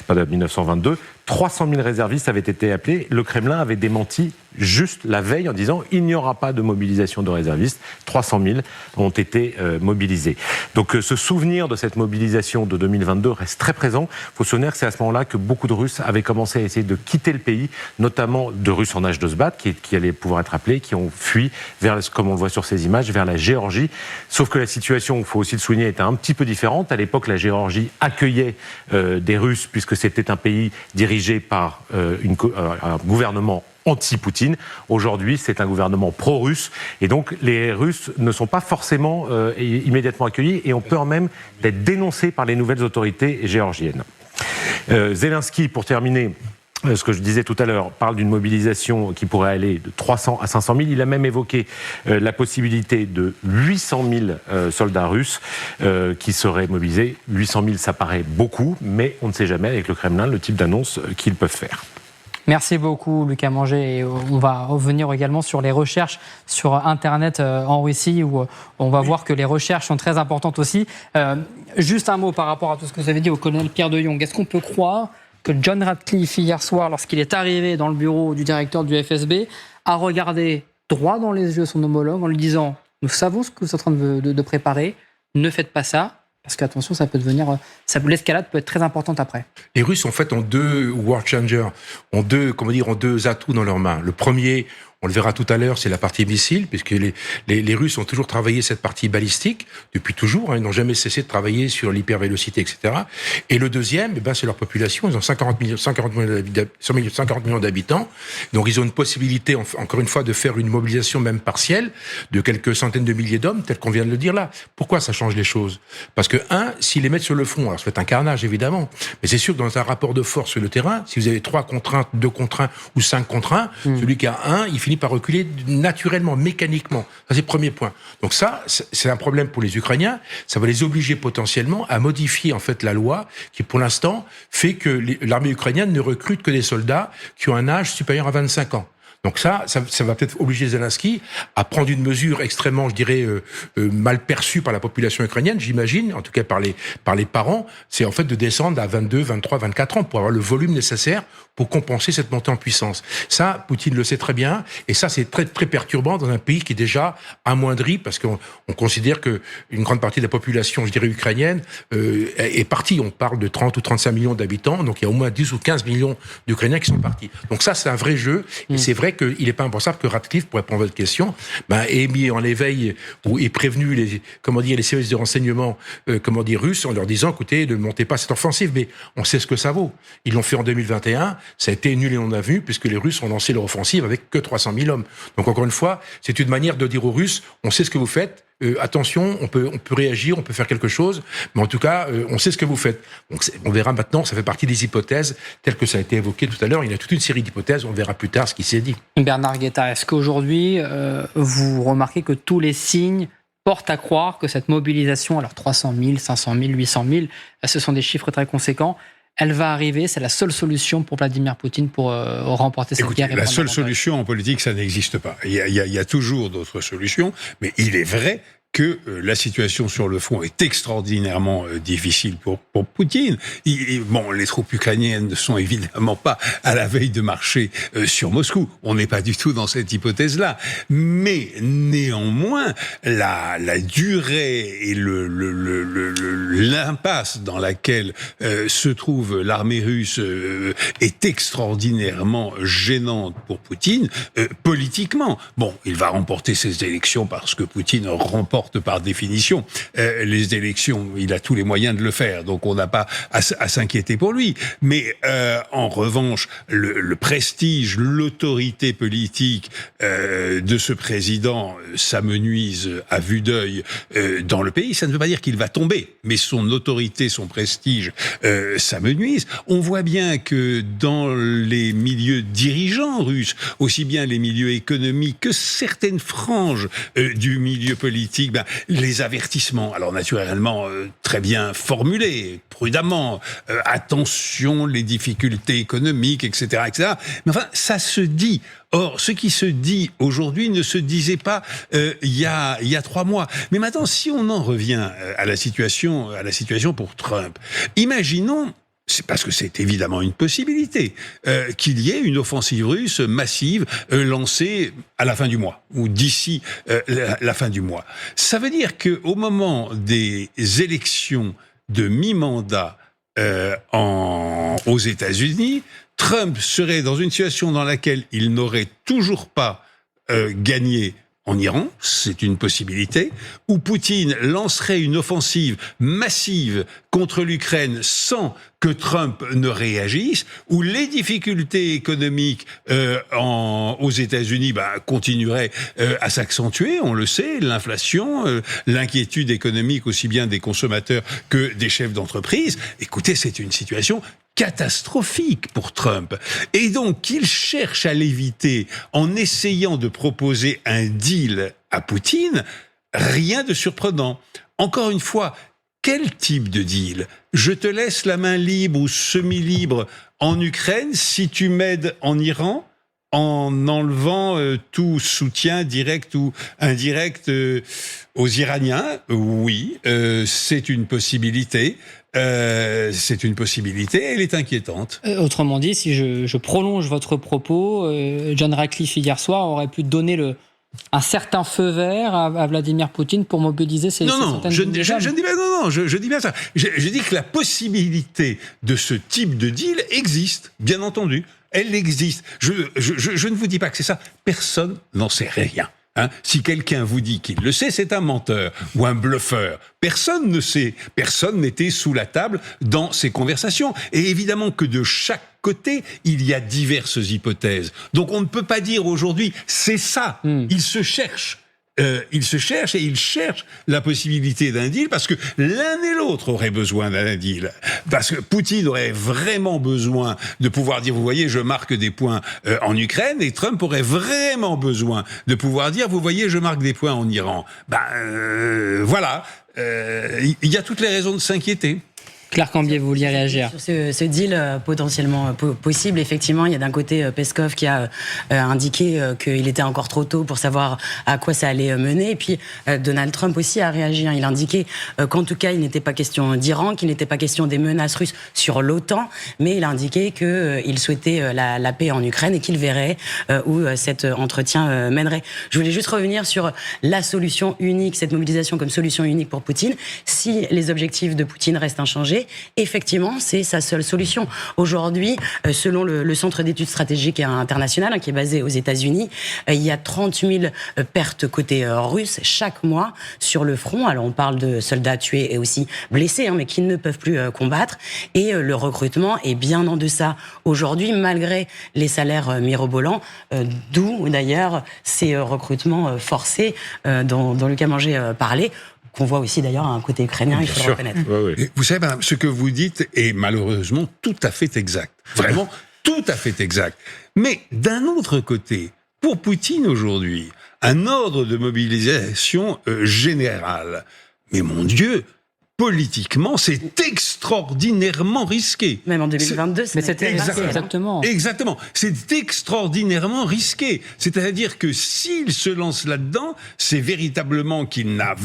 1922, 300 000 réservistes avaient été appelés. Le Kremlin avait démenti juste la veille en disant il n'y aura pas de mobilisation de réservistes. 300 000 ont été mobilisés. Donc ce souvenir de cette mobilisation de 2022 reste très présent. Il faut se souvenir que c'est à ce moment-là que beaucoup de Russes avaient commencé à essayer de quitter le pays, notamment de Russes en âge de se battre, qui allaient pouvoir être appelés, qui ont fui vers, comme on le voit sur ces images, vers la Géorgie. Sauf que la situation, il faut aussi le souligner, était un petit peu différente. À l'époque, la Géorgie accueillait des Russes, puisque c'était un pays dirigé par un gouvernement anti-Poutine. Aujourd'hui, c'est un gouvernement pro-russe. Et donc, les Russes ne sont pas forcément immédiatement accueillis et ont peur même d'être dénoncés par les nouvelles autorités géorgiennes. Zelensky, pour terminer, ce que je disais tout à l'heure, parle d'une mobilisation qui pourrait aller de 300 à 500 000. Il a même évoqué la possibilité de 800 000 soldats russes qui seraient mobilisés. 800 000, ça paraît beaucoup, mais on ne sait jamais avec le Kremlin le type d'annonce qu'ils peuvent faire. Merci beaucoup, Lucas Manger. Et on va revenir également sur les recherches sur Internet en Russie, où on va voir que les recherches sont très importantes aussi. Juste un mot par rapport à tout ce que vous avez dit au colonel Pierre de Jong. Est-ce qu'on peut croire que John Ratcliffe, hier soir, lorsqu'il est arrivé dans le bureau du directeur du FSB, a regardé droit dans les yeux son homologue en lui disant « Nous savons ce que vous êtes en train de préparer, ne faites pas ça ». Parce qu'attention, ça peut devenir, l'escalade peut être très importante après. Les Russes, en fait, ont deux world changers, ont deux atouts dans leurs mains. Le premier, on le verra tout à l'heure, c'est la partie missile, puisque les Russes ont toujours travaillé cette partie balistique, depuis toujours, ils n'ont jamais cessé de travailler sur l'hypervélocité, etc. Et le deuxième, c'est leur population, ils ont 50 millions d'habitants, donc ils ont une possibilité, encore une fois, de faire une mobilisation même partielle, de quelques centaines de milliers d'hommes, tel qu'on vient de le dire là. Pourquoi ça change les choses? Parce que, s'ils les mettent sur le front, alors ça fait un carnage, évidemment, mais c'est sûr que dans un rapport de force sur le terrain, si vous avez 3 contre 1, 2 contre 1 ou 5 contre 1, celui qui a 1, il finit par reculer naturellement, mécaniquement. Ça, c'est le premier point. Donc ça, c'est un problème pour les Ukrainiens. Ça va les obliger potentiellement à modifier en fait la loi qui, pour l'instant, fait que l'armée ukrainienne ne recrute que des soldats qui ont un âge supérieur à 25 ans. Donc ça va peut-être obliger Zelensky à prendre une mesure extrêmement, je dirais, mal perçue par la population ukrainienne, j'imagine, en tout cas par les parents, c'est en fait de descendre à 22, 23, 24 ans pour avoir le volume nécessaire pour compenser cette montée en puissance. Ça, Poutine le sait très bien, et ça, c'est très, très perturbant dans un pays qui est déjà amoindri, parce qu'on considère que une grande partie de la population, je dirais, ukrainienne, est partie. On parle de 30 ou 35 millions d'habitants, donc il y a au moins 10 ou 15 millions d'Ukrainiens qui sont partis. Donc ça, c'est un vrai jeu, et c'est vrai qu'il n'est pas impensable que Ratcliffe, pour répondre à votre question, ait mis en éveil ou ait prévenu les services de renseignement russes en leur disant écoutez, ne montez pas cette offensive, mais on sait ce que ça vaut. Ils l'ont fait en 2021, ça a été nul et on a vu, puisque les Russes ont lancé leur offensive avec que 300 000 hommes. Donc encore une fois, c'est une manière de dire aux Russes on sait ce que vous faites. Attention, on peut réagir, on peut faire quelque chose, mais en tout cas, on sait ce que vous faites. Donc, on verra maintenant, ça fait partie des hypothèses, telles que ça a été évoqué tout à l'heure. Il y a toute une série d'hypothèses, on verra plus tard ce qui s'est dit. Bernard Guetta, est-ce qu'aujourd'hui, vous remarquez que tous les signes portent à croire que cette mobilisation, alors 300 000, 500 000, 800 000, ce sont des chiffres très conséquents, elle va arriver, c'est la seule solution pour Vladimir Poutine pour remporter cette guerre. La seule solution en politique, ça n'existe pas. Il y a toujours d'autres solutions, mais il est vrai que la situation sur le front est extraordinairement difficile pour Poutine. Les troupes ukrainiennes ne sont évidemment pas à la veille de marcher sur Moscou. On n'est pas du tout dans cette hypothèse-là. Mais néanmoins, la durée et l'impasse dans laquelle se trouve l'armée russe est extraordinairement gênante pour Poutine, politiquement. Bon, il va remporter ces élections parce que Poutine remporte par définition les élections, il a tous les moyens de le faire, donc on n'a pas à s'inquiéter pour lui. Mais en revanche, le prestige, l'autorité politique de ce président s'amenuise à vue d'œil dans le pays. Ça ne veut pas dire qu'il va tomber, mais son autorité, son prestige s'amenuise. On voit bien que dans les milieux dirigeants russes, aussi bien les milieux économiques que certaines franges du milieu politique, les avertissements, alors naturellement très bien formulés, prudemment, attention, les difficultés économiques, etc., etc. Mais enfin, ça se dit. Or, ce qui se dit aujourd'hui ne se disait pas il y a 3 mois. Mais maintenant, si on en revient à la situation pour Trump, imaginons c'est parce que c'est évidemment une possibilité, qu'il y ait une offensive russe massive lancée à la fin du mois, ou d'ici la fin du mois. Ça veut dire qu'au moment des élections de mi-mandat aux États-Unis, Trump serait dans une situation dans laquelle il n'aurait toujours pas gagné en Iran, c'est une possibilité, où Poutine lancerait une offensive massive contre l'Ukraine sans que Trump ne réagisse, où les difficultés économiques aux États-Unis continueraient à s'accentuer, on le sait, l'inflation, l'inquiétude économique aussi bien des consommateurs que des chefs d'entreprise. Écoutez, c'est une situation catastrophique pour Trump. Et donc, qu'il cherche à l'éviter en essayant de proposer un deal à Poutine, rien de surprenant. Encore une fois, quel type de deal ? Je te laisse la main libre ou semi-libre en Ukraine si tu m'aides en Iran, en enlevant tout soutien direct ou indirect aux Iraniens. Oui, c'est une possibilité. C'est une possibilité, elle est inquiétante. Autrement dit, si je prolonge votre propos, John Ratcliffe hier soir aurait pu donner un certain feu vert à Vladimir Poutine pour mobiliser ces centaines de millions. Je dis bien ça. Je dis que la possibilité de ce type de deal existe, bien entendu. Elle existe. Je ne vous dis pas que c'est ça. Personne n'en sait rien. Si quelqu'un vous dit qu'il le sait, c'est un menteur ou un bluffeur. Personne ne sait. Personne n'était sous la table dans ces conversations. Et évidemment que de chaque côté, il y a diverses hypothèses. Donc on ne peut pas dire aujourd'hui, c'est ça. Il se cherche. Il se cherche et il cherche la possibilité d'un deal parce que l'un et l'autre auraient besoin d'un deal. Parce que Poutine aurait vraiment besoin de pouvoir dire, vous voyez, je marque des points en Ukraine, et Trump aurait vraiment besoin de pouvoir dire, vous voyez, je marque des points en Iran. Voilà. Il y a toutes les raisons de s'inquiéter. Claire Cambier, vous vouliez réagir sur ce deal potentiellement possible. Effectivement, il y a d'un côté Peskov qui a indiqué qu'il était encore trop tôt pour savoir à quoi ça allait mener. Et puis Donald Trump aussi a réagi. Il a indiqué qu'en tout cas, il n'était pas question d'Iran, qu'il n'était pas question des menaces russes sur l'OTAN, mais il a indiqué qu'il souhaitait la paix en Ukraine et qu'il verrait où cet entretien mènerait. Je voulais juste revenir sur la solution unique, cette mobilisation comme solution unique pour Poutine. Si les objectifs de Poutine restent inchangés, effectivement, c'est sa seule solution. Aujourd'hui, selon le Centre d'études stratégiques internationales, qui est basé aux États-Unis, il y a 30 000 pertes côté russe chaque mois sur le front. Alors, on parle de soldats tués et aussi blessés, mais qui ne peuvent plus combattre. Et le recrutement est bien en deçà aujourd'hui, malgré les salaires mirobolants, d'où d'ailleurs ces recrutements forcés dont Lucas Manger parlait. Qu'on voit aussi d'ailleurs un côté ukrainien, il faut le reconnaître. Et vous savez, madame, ce que vous dites est malheureusement tout à fait exact. Vraiment, tout à fait exact. Mais d'un autre côté, pour Poutine aujourd'hui, un ordre de mobilisation générale, mais mon Dieu, politiquement, c'est extraordinairement risqué. Même en 2022, c'était exactement. Exactement. C'est extraordinairement risqué. C'est-à-dire que s'il se lance là-dedans, c'est véritablement qu'il n'a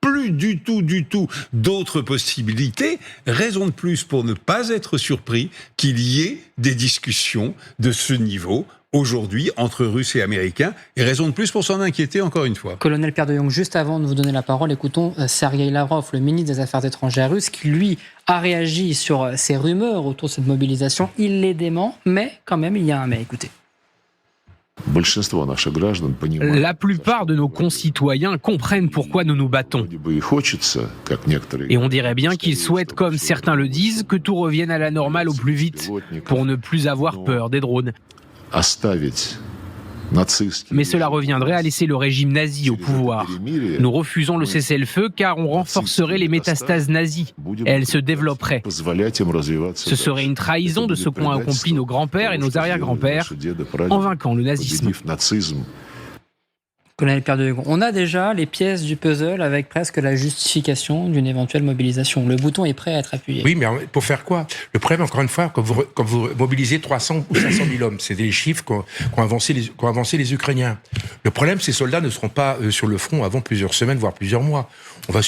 plus du tout d'autres possibilités, raison de plus pour ne pas être surpris qu'il y ait des discussions de ce niveau aujourd'hui entre Russes et Américains, et raison de plus pour s'en inquiéter encore une fois. Colonel Pierre de Jong, juste avant de vous donner la parole, écoutons Sergueï Lavrov, le ministre des Affaires étrangères russe, qui lui a réagi sur ces rumeurs autour de cette mobilisation. Il les dément, mais quand même il y a un mais. Écoutez. La plupart de nos concitoyens comprennent pourquoi nous nous battons. Et on dirait bien qu'ils souhaitent, comme certains le disent, que tout revienne à la normale au plus vite, pour ne plus avoir peur des drones. Mais cela reviendrait à laisser le régime nazi au pouvoir. Nous refusons le cessez-le-feu car on renforcerait les métastases nazies. Elles se développeraient. Ce serait une trahison de ce qu'ont accompli nos grands-pères et nos arrière-grands-pères en vainquant le nazisme. Colonel Pierre de Hugon, on a déjà les pièces du puzzle avec presque la justification d'une éventuelle mobilisation. Le bouton est prêt à être appuyé. Oui, mais pour faire quoi? Le problème, encore une fois, quand vous mobilisez 300 ou 500 000 hommes, c'est des chiffres qu'ont avancé les Ukrainiens. Le problème, ces soldats ne seront pas sur le front avant plusieurs semaines, voire plusieurs mois. On va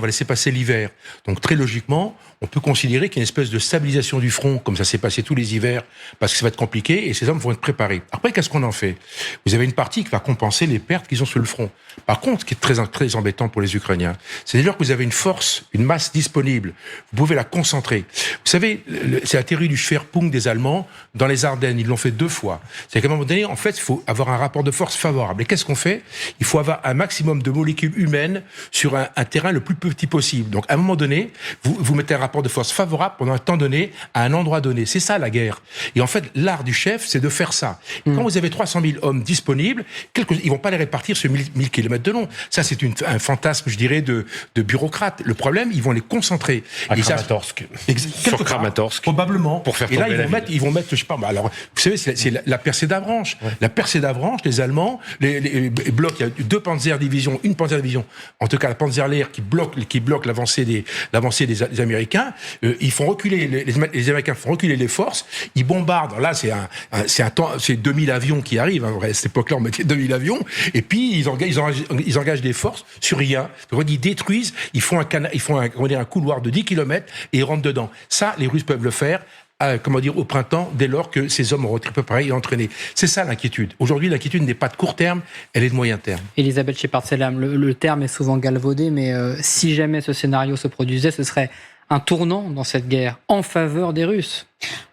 laisser passer l'hiver. Donc très logiquement, on peut considérer qu'il y a une espèce de stabilisation du front, comme ça s'est passé tous les hivers, parce que ça va être compliqué et ces hommes vont être préparés. Après, qu'est-ce qu'on en fait? Vous avez une partie qui va compenser les pertes qu'ils ont sur le front. Par contre, ce qui est très, très embêtant pour les Ukrainiens, c'est dès lors que vous avez une force, une masse disponible, vous pouvez la concentrer. Vous savez, c'est la théorie du Schwerpunkt des Allemands dans les Ardennes. Ils l'ont fait 2 fois. C'est qu'à un moment donné, en fait, il faut avoir un rapport de force favorable. Et qu'est-ce qu'on fait? Il faut avoir un maximum de molécules humaines sur un terrain le plus petit possible. Donc, à un moment donné, vous mettez un rapport de force favorable pendant un temps donné, à un endroit donné. C'est ça, la guerre. Et en fait, l'art du chef, c'est de faire ça. Quand vous avez 300 000 hommes disponibles, ils vont pas les répartir sur 1000 kilomètres de long. Ça, c'est un fantasme, je dirais, de bureaucrate. Le problème, ils vont les concentrer. À Kramatorsk. Sur Kramatorsk. Probablement. Pour faire et là, tomber ils vont mettre, je sais pas, alors, vous savez, c'est la percée d'Avranches. Ouais. La percée d'Avranches, les Allemands, les blocs, il y a 2 Panzerdivisions, une Panzerdivision, en tout cas la Panzerlehr qui bloque l'avancée des Américains. Ils font reculer, les Américains font reculer les forces, ils bombardent. Là, c'est 2000 avions qui arrivent. Hein. À cette époque-là, on mettait 2000 avions. Et puis, ils engagent des forces sur rien. Donc, ils détruisent, ils font un couloir de 10 km et ils rentrent dedans. Ça, les Russes peuvent le faire. Au printemps, dès lors que ces hommes auront été préparés et entraînés. C'est ça l'inquiétude. Aujourd'hui, l'inquiétude n'est pas de court terme, elle est de moyen terme. Elisabeth Shepard-Sellam, le terme est souvent galvaudé, mais si jamais ce scénario se produisait, ce serait un tournant dans cette guerre en faveur des Russes.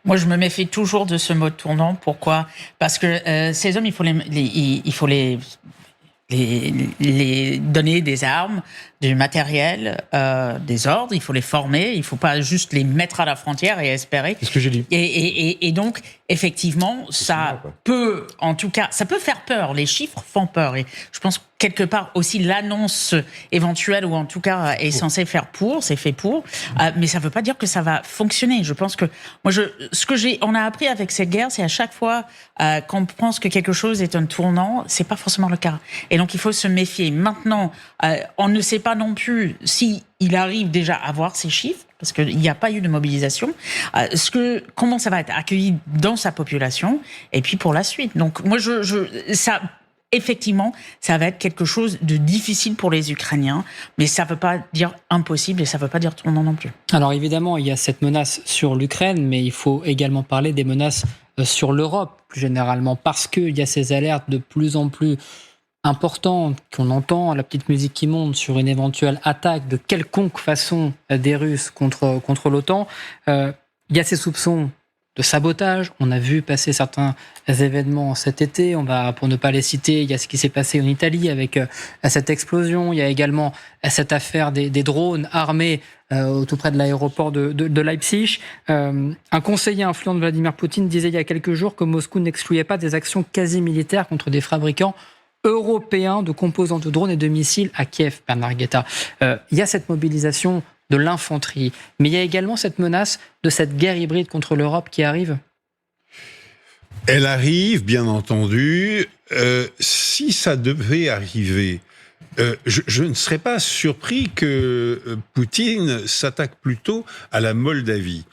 Moi, je me méfie toujours de ce mot tournant. Pourquoi? Parce que ces hommes, il faut les donner des armes, du matériel, des ordres. Il faut les former. Il ne faut pas juste les mettre à la frontière et espérer. C'est ce que j'ai dit. Et donc, effectivement, ça peut faire peur. Les chiffres font peur. Et je pense quelque part aussi l'annonce éventuelle, ou en tout cas est censée faire c'est fait pour. Mais ça ne veut pas dire que ça va fonctionner. Je pense que on a appris avec cette guerre, c'est à chaque fois qu'on pense que quelque chose est un tournant, c'est pas forcément le cas. Et donc il faut se méfier. Maintenant, on ne sait pas non plus si il arrive déjà à voir ces chiffres, parce qu'il n'y a pas eu de mobilisation, comment ça va être accueilli dans sa population, et puis pour la suite. Donc moi, effectivement, ça va être quelque chose de difficile pour les Ukrainiens, mais ça ne veut pas dire impossible et ça ne veut pas dire tournant non plus. Alors évidemment, il y a cette menace sur l'Ukraine, mais il faut également parler des menaces sur l'Europe, plus généralement, parce qu'il y a ces alertes de plus en plus importantes qu'on entend, la petite musique qui monte sur une éventuelle attaque de quelconque façon des Russes contre l'OTAN. Il y a ces soupçons de sabotage. On a vu passer certains événements cet été. Pour ne pas les citer, il y a ce qui s'est passé en Italie avec cette explosion. Il y a également cette affaire des drones armés tout près de l'aéroport de Leipzig. Un conseiller influent de Vladimir Poutine disait il y a quelques jours que Moscou n'excluait pas des actions quasi militaires contre des fabricants européens de composants de drones et de missiles à Kiev, Bernard Guetta. Il y a cette mobilisation de l'infanterie, mais il y a également cette menace de cette guerre hybride contre l'Europe qui arrive. Elle arrive, bien entendu. Si ça devait arriver, je ne serais pas surpris que Poutine s'attaque plutôt à la Moldavie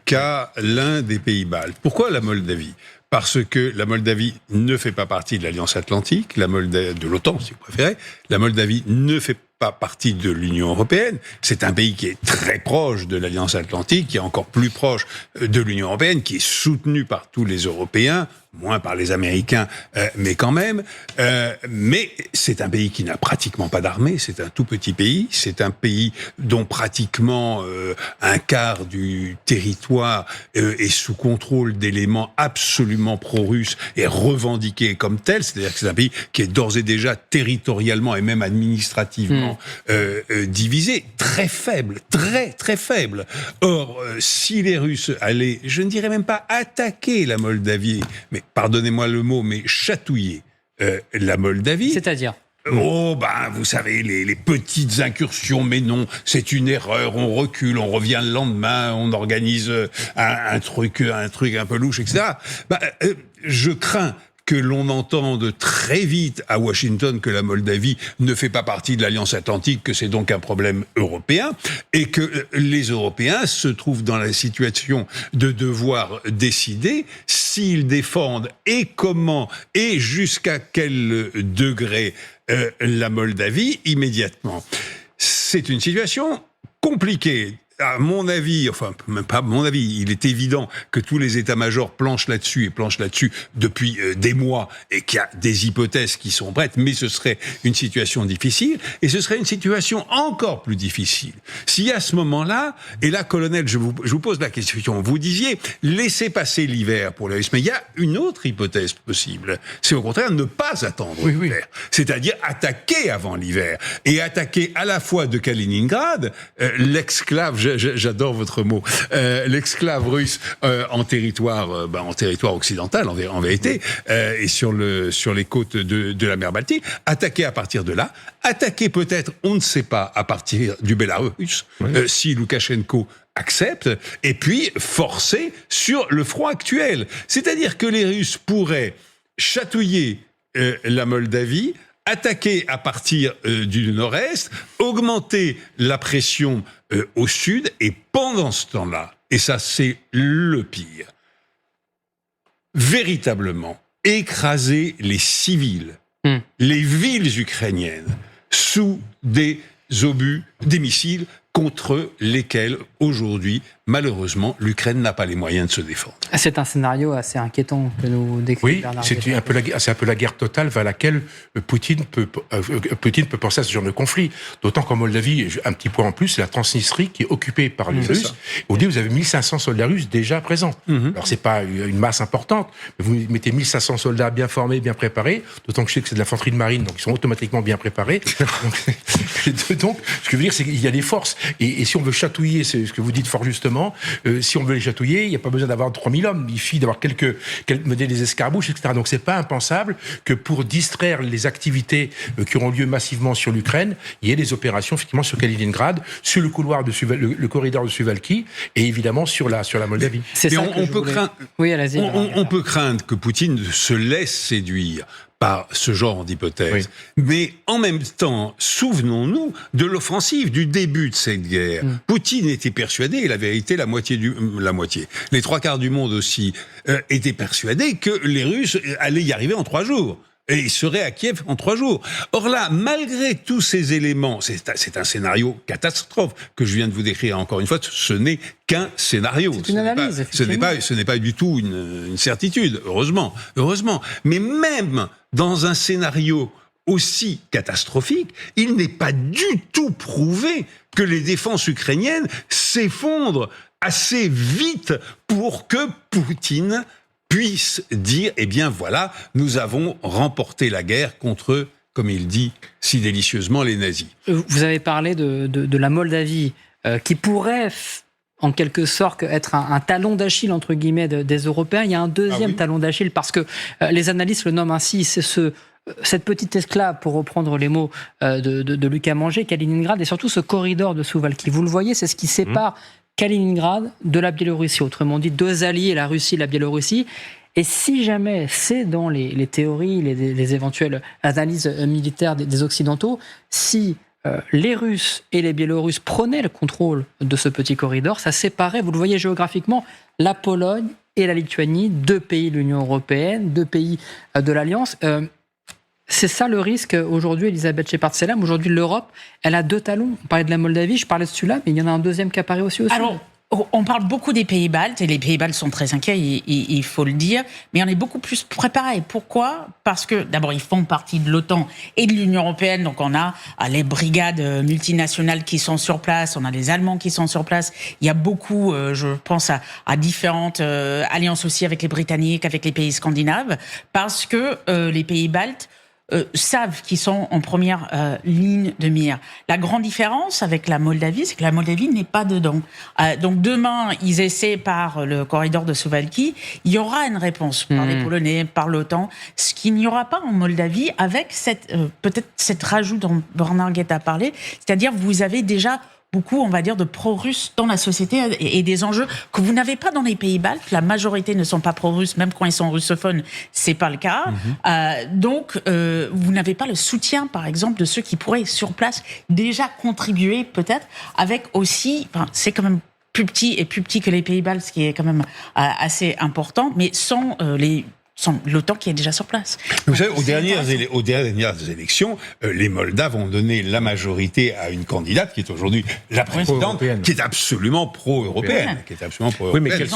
qu'à l'un des pays baltes. Pourquoi la Moldavie ? Parce que la Moldavie ne fait pas partie de l'Alliance Atlantique, de l'OTAN si vous préférez. La Moldavie ne fait pas partie de l'Union européenne. C'est un pays qui est très proche de l'Alliance Atlantique, qui est encore plus proche de l'Union européenne, qui est soutenu par tous les Européens, moins par les Américains, mais quand même. Mais c'est un pays qui n'a pratiquement pas d'armée, c'est un tout petit pays, c'est un pays dont pratiquement un quart du territoire est sous contrôle d'éléments absolument pro-russes et revendiqués comme tels, c'est-à-dire que c'est un pays qui est d'ores et déjà territorialement et même administrativement divisé, très faible, très très faible. Or, si les Russes allaient, je ne dirais même pas attaquer la Moldavie, mais pardonnez-moi le mot, mais chatouiller la Moldavie. C'est-à-dire ? Vous savez, les petites incursions, mais non, c'est une erreur, on recule, on revient le lendemain, on organise un truc un peu louche, etc. Je crains que l'on entende très vite à Washington que la Moldavie ne fait pas partie de l'Alliance Atlantique, que c'est donc un problème européen, et que les Européens se trouvent dans la situation de devoir décider s'ils défendent et comment et jusqu'à quel degré la Moldavie immédiatement. C'est une situation compliquée. À mon avis, enfin, même pas à mon avis, il est évident que tous les états-majors planchent là-dessus depuis des mois et qu'il y a des hypothèses qui sont prêtes, mais ce serait une situation difficile et ce serait une situation encore plus difficile. Si à ce moment-là, et là, colonel, je vous pose la question, vous disiez laissez passer l'hiver pour les Russes, mais il y a une autre hypothèse possible. C'est au contraire ne pas attendre l'hiver. C'est-à-dire attaquer avant l'hiver et attaquer à la fois de Kaliningrad, l'exclave, j'adore votre mot, l'exclave russe en territoire occidental en vérité, et sur les côtes de la mer Baltique, attaquer à partir de là, attaquer peut-être, on ne sait pas, à partir du Bélarus, si Loukachenko accepte, et puis forcer sur le front actuel. C'est-à-dire que les Russes pourraient chatouiller la Moldavie, attaquer à partir du nord-est, augmenter la pression au sud, et pendant ce temps-là, et ça c'est le pire, véritablement écraser les civils, les villes ukrainiennes, sous des obus, des missiles contre lesquels, aujourd'hui, malheureusement, l'Ukraine n'a pas les moyens de se défendre. C'est un scénario assez inquiétant que nous décrivons. Oui, c'est un peu la guerre totale vers laquelle Poutine peut penser à ce genre de conflit. D'autant qu'en Moldavie, un petit point en plus, c'est la Transnistrie qui est occupée par les Russes. Au début, vous avez 1500 soldats russes déjà présents. Alors, c'est pas une masse importante, mais vous mettez 1500 soldats bien formés, bien préparés, d'autant que je sais que c'est de l'infanterie de marine, donc ils sont automatiquement bien préparés. donc, ce que je veux dire, c'est qu'il y a des forces. Et si on veut chatouiller, c'est ce que vous dites fort justement, si on veut les chatouiller, il n'y a pas besoin d'avoir 3000 hommes, il suffit d'avoir quelques des escarmouches, etc. Donc c'est pas impensable que pour distraire les activités qui auront lieu massivement sur l'Ukraine, il y ait des opérations effectivement sur Kaliningrad, sur le couloir de le corridor de Suwałki, et évidemment sur la Moldavie. C'est ça on peut craindre. Oui, allez-y. On peut craindre que Poutine se laisse séduire par ce genre d'hypothèse. Oui. Mais en même temps, souvenons-nous de l'offensive, du début de cette guerre. Poutine était persuadé, et la vérité, les trois quarts du monde aussi, étaient persuadés que les Russes allaient y arriver en 3 jours. Et ils seraient à Kiev en 3 jours. Or là, malgré tous ces éléments, c'est un scénario catastrophe que je viens de vous décrire encore une fois, ce n'est qu'un scénario. C'est une analyse, ce n'est pas du tout une certitude, heureusement. Mais même dans un scénario aussi catastrophique, il n'est pas du tout prouvé que les défenses ukrainiennes s'effondrent assez vite pour que Poutine puisse dire, eh bien voilà, nous avons remporté la guerre contre, comme il dit si délicieusement, les nazis. Vous avez parlé de la Moldavie, qui pourrait en quelque sorte être un talon d'Achille, entre guillemets, des Européens. Il y a un deuxième talon d'Achille, parce que les analystes le nomment ainsi, c'est cette petite esclave, pour reprendre les mots de Lucas Manger, Kaliningrad, et surtout ce corridor de Suwałki. Vous le voyez, c'est ce qui sépare Kaliningrad de la Biélorussie, autrement dit 2 alliés, la Russie et la Biélorussie. Et si jamais c'est dans les théories, les éventuelles analyses militaires des Occidentaux, si les Russes et les Biélorusses prenaient le contrôle de ce petit corridor, ça séparait, vous le voyez géographiquement, la Pologne et la Lituanie, 2 pays de l'Union européenne, 2 pays de l'Alliance. C'est ça le risque aujourd'hui, Elisabeth Shepard-Sellam. Aujourd'hui, l'Europe, elle a 2 talons. On parlait de la Moldavie, je parlais de celui-là, mais il y en a un deuxième qui apparaît aussi. Alors, on parle beaucoup des pays baltes, et les pays baltes sont très inquiets, il faut le dire, mais on est beaucoup plus préparés. Pourquoi ? Parce que, d'abord, ils font partie de l'OTAN et de l'Union européenne, donc on a les brigades multinationales qui sont sur place, on a les Allemands qui sont sur place, il y a beaucoup, je pense à différentes alliances aussi avec les Britanniques, avec les pays scandinaves, parce que les pays baltes savent qu'ils sont en première ligne de mire. La grande différence avec la Moldavie, c'est que la Moldavie n'est pas dedans. Donc demain, ils essaient par le corridor de Suwałki, il y aura une réponse par les Polonais, par l'OTAN, ce qu'il n'y aura pas en Moldavie avec peut-être cette rajout dont Bernard Guetta a parlé, c'est-à-dire vous avez déjà beaucoup, on va dire, de pro-russes dans la société et des enjeux que vous n'avez pas dans les pays baltes. La majorité ne sont pas pro-russes, même quand ils sont russophones, c'est pas le cas. Donc, vous n'avez pas le soutien, par exemple, de ceux qui pourraient, sur place, déjà contribuer, peut-être, avec aussi, c'est quand même plus petit que les pays baltes, ce qui est quand même assez important, mais sans l'OTAN qui est déjà sur place. Vous savez, aux dernières élections, les Moldaves ont donné la majorité à une candidate qui est aujourd'hui la présidente, qui est absolument pro-européenne. Oui, mais quelle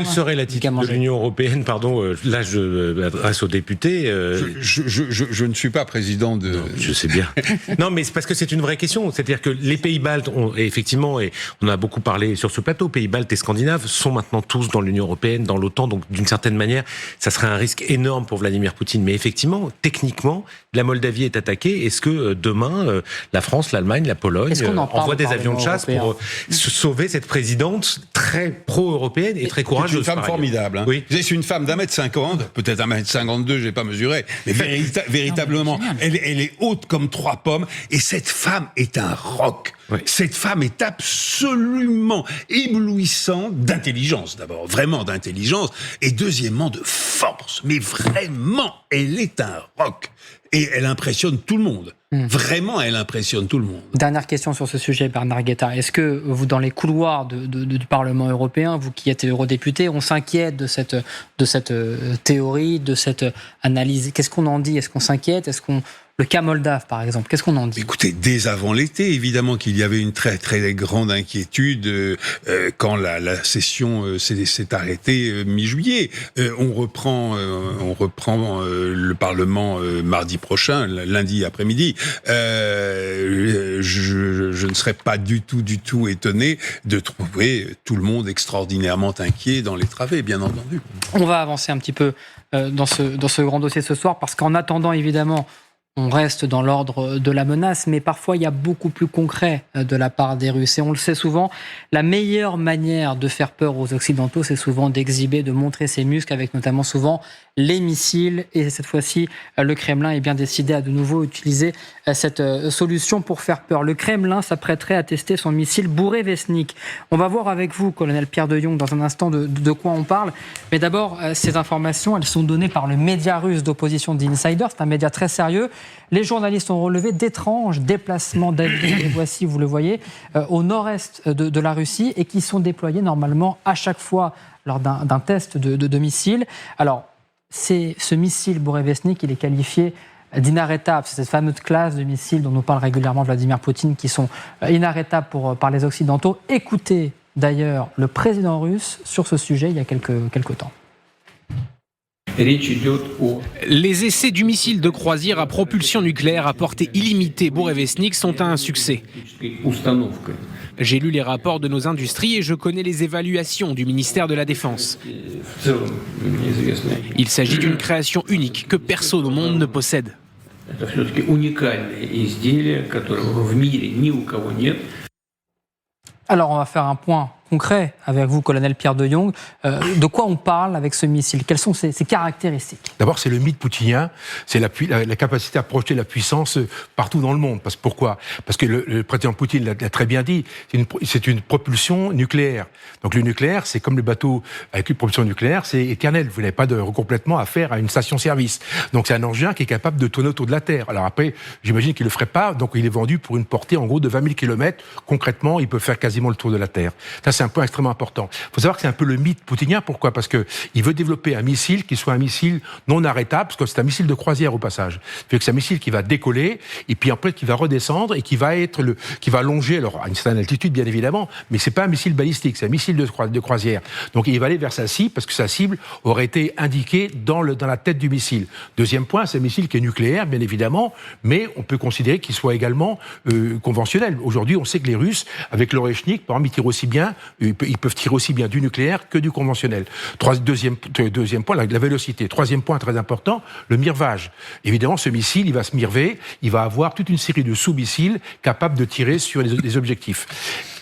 serait l'attitude de l'Union européenne? Là, je m'adresse aux députés. Je ne suis pas président de... Non, je sais bien. Non, mais c'est parce que c'est une vraie question. C'est-à-dire que les pays baltes, effectivement, et on a beaucoup parlé sur ce plateau, pays baltes et scandinaves sont maintenant tous dans l'Union européenne, dans l'OTAN, donc d'une certaine manière, ça serait un risque énorme pour Vladimir Poutine. Mais effectivement, techniquement, la Moldavie est attaquée. Est-ce que demain, la France, l'Allemagne, la Pologne envoient des avions de chasse pour sauver cette présidente très pro-européenne et très courageuse? C'est une femme formidable. Oui. C'est une femme d'1m50, peut-être 1m52, j'ai pas mesuré, mais véritablement, elle est haute comme 3 pommes. Et cette femme est un roc. Oui. Cette femme est absolument éblouissante d'intelligence, d'abord, vraiment d'intelligence, et deuxièmement de force. Mais vraiment, elle est un roc. Et elle impressionne tout le monde. Vraiment, elle impressionne tout le monde. Dernière question sur ce sujet, Bernard Guetta. Est-ce que vous, dans les couloirs du Parlement européen, vous qui êtes eurodéputé, on s'inquiète de cette théorie, de cette analyse? Qu'est-ce qu'on en dit? Est-ce qu'on s'inquiète? Le cas moldave, par exemple, qu'est-ce qu'on en dit? Écoutez, dès avant l'été, évidemment qu'il y avait une très très grande inquiétude quand la session s'est arrêtée mi-juillet. On reprend le Parlement mardi prochain, lundi après-midi. Je ne serais pas du tout étonné de trouver tout le monde extraordinairement inquiet dans les travées, bien entendu. On va avancer un petit peu dans ce grand dossier ce soir, parce qu'en attendant, évidemment, on reste dans l'ordre de la menace, mais parfois il y a beaucoup plus concret de la part des Russes. Et on le sait souvent, la meilleure manière de faire peur aux Occidentaux, c'est souvent d'exhiber, de montrer ses muscles, avec notamment souvent les missiles. Et cette fois-ci, le Kremlin est bien décidé à de nouveau utiliser cette solution pour faire peur. Le Kremlin s'apprêterait à tester son missile Bourevestnik. On va voir avec vous, colonel Pierre de Jong, dans un instant de quoi on parle. Mais d'abord, ces informations, elles sont données par le média russe d'opposition The Insider. C'est un média très sérieux. Les journalistes ont relevé d'étranges déplacements d'avions, et voici, vous le voyez, au nord-est de la Russie, et qui sont déployés normalement à chaque fois lors d'un test de missile. Alors, ce missile Bourevestnik, il est qualifié d'inarrêtable. C'est cette fameuse classe de missiles dont nous parle régulièrement Vladimir Poutine, qui sont inarrêtables par les Occidentaux. Écoutez d'ailleurs le président russe sur ce sujet il y a quelques temps. Les essais du missile de croisière à propulsion nucléaire à portée illimitée Bourevestnik sont un succès. J'ai lu les rapports de nos industries et je connais les évaluations du ministère de la Défense. Il s'agit d'une création unique que personne au monde ne possède. Alors, on va faire un point concret avec vous, colonel Pierre de Jong. De quoi on parle avec ce missile? Quelles sont ses caractéristiques? D'abord, c'est le mythe poutinien, c'est la capacité à projeter la puissance partout dans le monde. Pourquoi? Parce que le président Poutine l'a très bien dit, c'est une propulsion nucléaire. Donc le nucléaire, c'est comme le bateau avec une propulsion nucléaire, c'est éternel. Vous n'avez pas de recomplètement à faire à une station-service. Donc c'est un engin qui est capable de tourner autour de la Terre. Alors après, j'imagine qu'il ne le ferait pas, donc il est vendu pour une portée en gros de 20 000 km. Concrètement, il peut faire quasiment le tour de la Terre. Ça, c'est un point extrêmement important. Il faut savoir que c'est un peu le mythe poutinien. Pourquoi? Parce qu'il veut développer un missile qui soit un missile non arrêtable, parce que c'est un missile de croisière au passage. C'est un missile qui va décoller, et puis après qui va redescendre, et qui va longer, alors à une certaine altitude bien évidemment, mais c'est pas un missile balistique, c'est un missile de croisière. Donc il va aller vers sa cible, parce que sa cible aurait été indiquée dans la tête du missile. Deuxième point, c'est un missile qui est nucléaire, bien évidemment, mais on peut considérer qu'il soit également conventionnel. Aujourd'hui, on sait que les Russes, avec l'Oreshnik, par exemple, ils peuvent tirer aussi bien du nucléaire que du conventionnel. Deuxième point, la vélocité. Troisième point très important, le mirvage. Évidemment, ce missile, il va se mirver, il va avoir toute une série de sous-missiles capables de tirer sur les objectifs.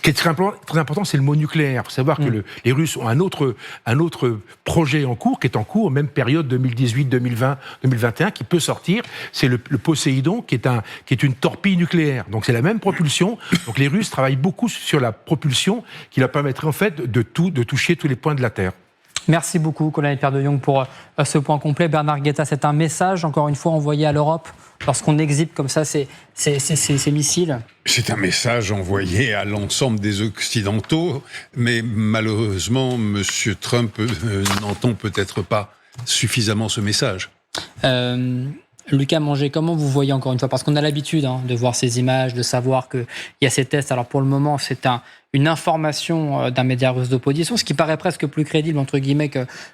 qui est très important, c'est le mot nucléaire. Il faut savoir que les Russes ont un autre projet en cours, qui est en cours, même période 2018, 2020, 2021, qui peut sortir. C'est le Poséidon, qui est une torpille nucléaire. Donc c'est la même propulsion. Donc les Russes travaillent beaucoup sur la propulsion qui leur permettrait en fait de toucher tous les points de la Terre. Merci beaucoup, colonel Pierre de Jong, pour ce point complet. Bernard Guetta, c'est un message, encore une fois, envoyé à l'Europe lorsqu'on exhibe comme ça ces missiles? C'est un message envoyé à l'ensemble des Occidentaux, mais malheureusement, M. Trump n'entend peut-être pas suffisamment ce message. Lucas Manger, comment vous voyez encore une fois, parce qu'on a l'habitude de voir ces images, de savoir qu'il y a ces tests. Alors pour le moment, c'est une information d'un média russe d'opposition, ce qui paraît presque plus crédible, entre guillemets,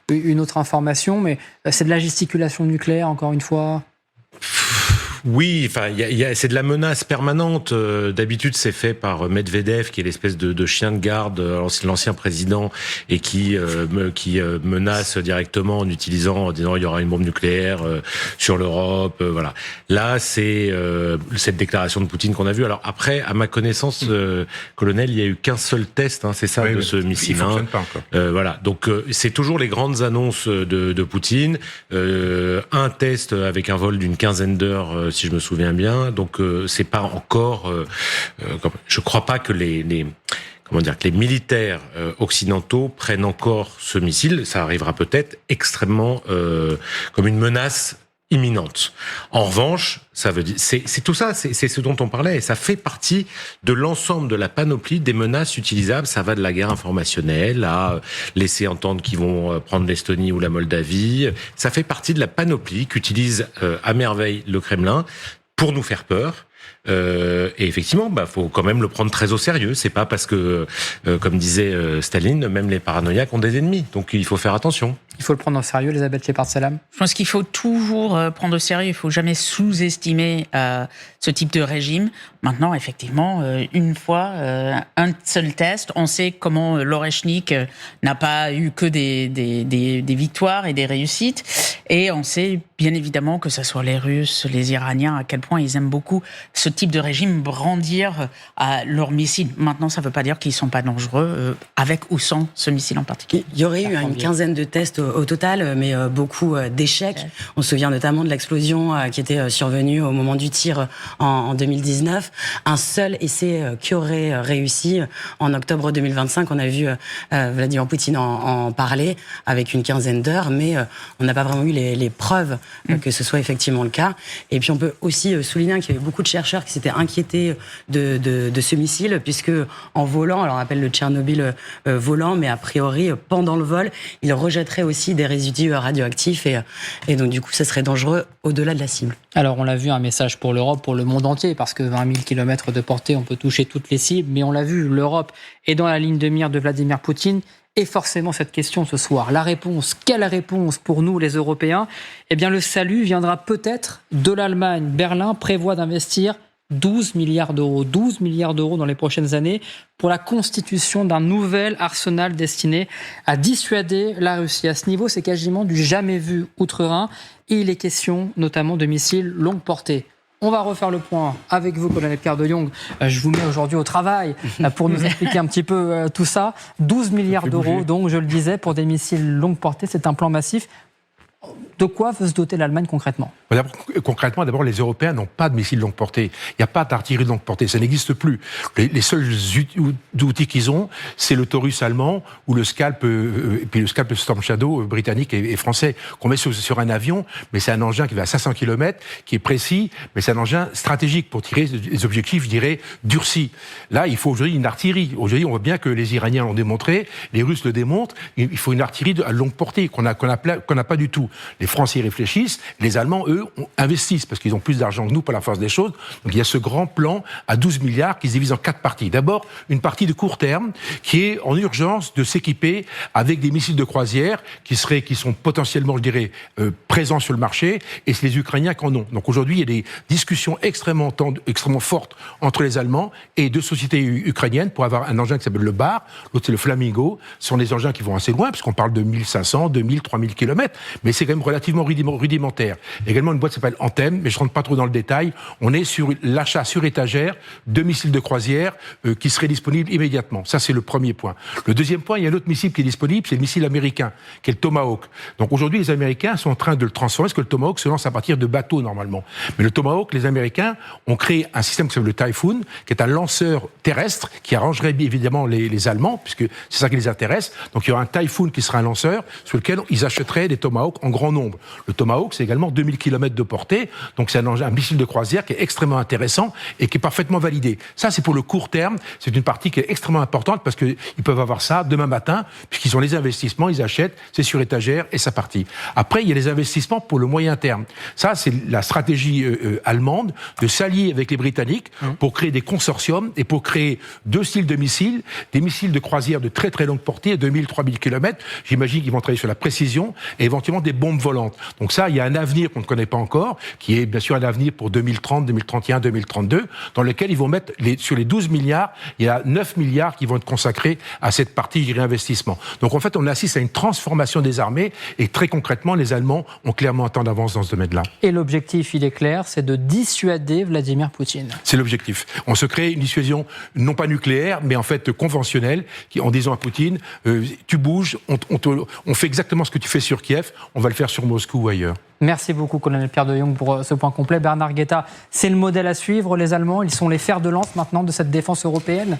qu'une autre information, mais c'est de la gesticulation nucléaire, encore une fois. Oui, enfin, c'est de la menace permanente. D'habitude, c'est fait par Medvedev, qui est l'espèce de chien de garde, l'ancien président, et qui menace directement en disant il y aura une bombe nucléaire sur l'Europe. Voilà. Là, c'est cette déclaration de Poutine qu'on a vue. Alors après, à ma connaissance, colonel, il y a eu qu'un seul test, c'est ça, de ce missile. Il fonctionne pas encore. Voilà. Donc c'est toujours les grandes annonces de Poutine. Un test avec un vol d'une quinzaine d'heures. Si je me souviens bien, donc c'est pas encore. Je crois pas que les militaires occidentaux prennent encore ce missile. Ça arrivera peut-être extrêmement comme une menace imminente. En revanche, ça veut dire, c'est tout ça, c'est ce dont on parlait, et ça fait partie de l'ensemble de la panoplie des menaces utilisables. Ça va de la guerre informationnelle à laisser entendre qu'ils vont prendre l'Estonie ou la Moldavie. Ça fait partie de la panoplie qu'utilise à merveille le Kremlin pour nous faire peur. Et effectivement, faut quand même le prendre très au sérieux. C'est pas parce que, comme disait Staline, même les paranoïaques ont des ennemis. Donc il faut faire attention. Il faut le prendre au sérieux, Elisabeth Shepard-Salam. Je pense qu'il faut toujours prendre au sérieux. Il faut jamais sous-estimer ce type de régime. Maintenant, effectivement, une fois, un seul test, on sait comment l'Oreshnik n'a pas eu que des victoires et des réussites. Et on sait bien évidemment que ce soit les Russes, les Iraniens, à quel point ils aiment beaucoup ce type de régime, brandir leurs missiles. Maintenant, ça ne veut pas dire qu'ils ne sont pas dangereux, avec ou sans ce missile en particulier. Il y aurait eu une quinzaine de tests au total, mais beaucoup d'échecs. Ouais. On se souvient notamment de l'explosion qui était survenue au moment du tir en 2019. Un seul essai qui aurait réussi en octobre 2025. On a vu Vladimir Poutine en parler avec une quinzaine d'heures, mais on n'a pas vraiment eu les preuves que ce soit effectivement le cas. Et puis on peut aussi souligner qu'il y avait beaucoup de chercheurs qui s'étaient inquiétés de ce missile, puisque en volant, alors on appelle le Tchernobyl volant, mais a priori, pendant le vol, il rejetterait aussi des résidus radioactifs, et donc du coup, ça serait dangereux au-delà de la cible. Alors on l'a vu, un message pour l'Europe, pour le monde entier, parce que 20 000 km de portée, on peut toucher toutes les cibles, mais on l'a vu, l'Europe est dans la ligne de mire de Vladimir Poutine. Et forcément, cette question ce soir, la réponse, quelle réponse pour nous les Européens? Eh bien, le salut viendra peut-être de l'Allemagne. Berlin prévoit d'investir 12 milliards d'euros dans les prochaines années pour la constitution d'un nouvel arsenal destiné à dissuader la Russie. À ce niveau, c'est quasiment du jamais vu outre-Rhin. Et il est question notamment de missiles longue portée. On va refaire le point avec vous, colonel Pierre de Jong. Je vous mets aujourd'hui au travail pour nous expliquer un petit peu tout ça. 12 milliards d'euros, donc, je le disais, pour des missiles longue portée. C'est un plan massif. De quoi veut se doter l'Allemagne concrètement ? Concrètement, d'abord, les Européens n'ont pas de missiles longue portée. Il n'y a pas d'artillerie longue portée, ça n'existe plus. Les seuls outils qu'ils ont, c'est le Taurus allemand ou le Scalp, et puis le Scalp Storm Shadow britannique et français, qu'on met sur un avion, mais c'est un engin qui va à 500 km, qui est précis, mais c'est un engin stratégique pour tirer des objectifs, je dirais, durcis. Là, il faut aujourd'hui une artillerie. Aujourd'hui, on voit bien que les Iraniens l'ont démontré, les Russes le démontrent, il faut une artillerie à longue portée qu'on n'a pas du tout. Les Français y réfléchissent, les Allemands, eux, investissent parce qu'ils ont plus d'argent que nous par la force des choses. Donc il y a ce grand plan à 12 milliards qui se divise en 4 parties. D'abord, une partie de court terme qui est en urgence de s'équiper avec des missiles de croisière qui sont potentiellement, je dirais, présents sur le marché, et c'est les Ukrainiens qui en ont. Donc aujourd'hui, il y a des discussions extrêmement fortes entre les Allemands et deux sociétés ukrainiennes pour avoir un engin qui s'appelle le Bar, l'autre c'est le Flamingo. Ce sont des engins qui vont assez loin, puisqu'on parle de 1500, 2000, 3000 km, mais c'est quand même relativement rudimentaire. Il y a également une boîte qui s'appelle Anthem, mais je rentre pas trop dans le détail. On est sur l'achat sur étagère de missiles de croisière qui seraient disponibles immédiatement. Ça, c'est le premier point. Le deuxième point, il y a un autre missile qui est disponible, c'est le missile américain, qui est le Tomahawk. Donc aujourd'hui, les Américains sont en train de le transformer, parce que le Tomahawk se lance à partir de bateaux normalement. Mais le Tomahawk, les Américains ont créé un système qui s'appelle le Typhoon, qui est un lanceur terrestre qui arrangerait évidemment les Allemands, puisque c'est ça qui les intéresse. Donc il y aura un Typhoon qui sera un lanceur sur lequel ils achèteraient des Tomahawks en grand nombre. Le Tomahawk, c'est également 2000 km de portée, donc c'est un missile de croisière qui est extrêmement intéressant et qui est parfaitement validé. Ça, c'est pour le court terme, c'est une partie qui est extrêmement importante parce qu'ils peuvent avoir ça demain matin, puisqu'ils ont les investissements, ils achètent, c'est sur étagère et ça partit. Après, il y a les investissements pour le moyen terme. Ça, c'est la stratégie allemande de s'allier avec les Britanniques pour créer des consortiums et pour créer deux styles de missiles, des missiles de croisière de très très longue portée, 2000-3000 km. J'imagine qu'ils vont travailler sur la précision et éventuellement des bombes volantes. Donc ça, il y a un avenir qu'on ne connaît pas encore, qui est bien sûr un avenir pour 2030, 2031, 2032, dans lequel ils vont mettre sur les 12 milliards, il y a 9 milliards qui vont être consacrés à cette partie de réinvestissement. Donc en fait, on assiste à une transformation des armées et très concrètement, les Allemands ont clairement un temps d'avance dans ce domaine-là. Et l'objectif, il est clair, c'est de dissuader Vladimir Poutine. C'est l'objectif. On se crée une dissuasion non pas nucléaire, mais en fait conventionnelle, en disant à Poutine, tu bouges, on fait exactement ce que tu fais sur Kiev, on va le faire sur Moscou ou ailleurs. Merci beaucoup, colonel Pierre de Jong, pour ce point complet. Bernard Guetta, c'est le modèle à suivre, les Allemands, ils sont les fers de lance maintenant de cette défense européenne ?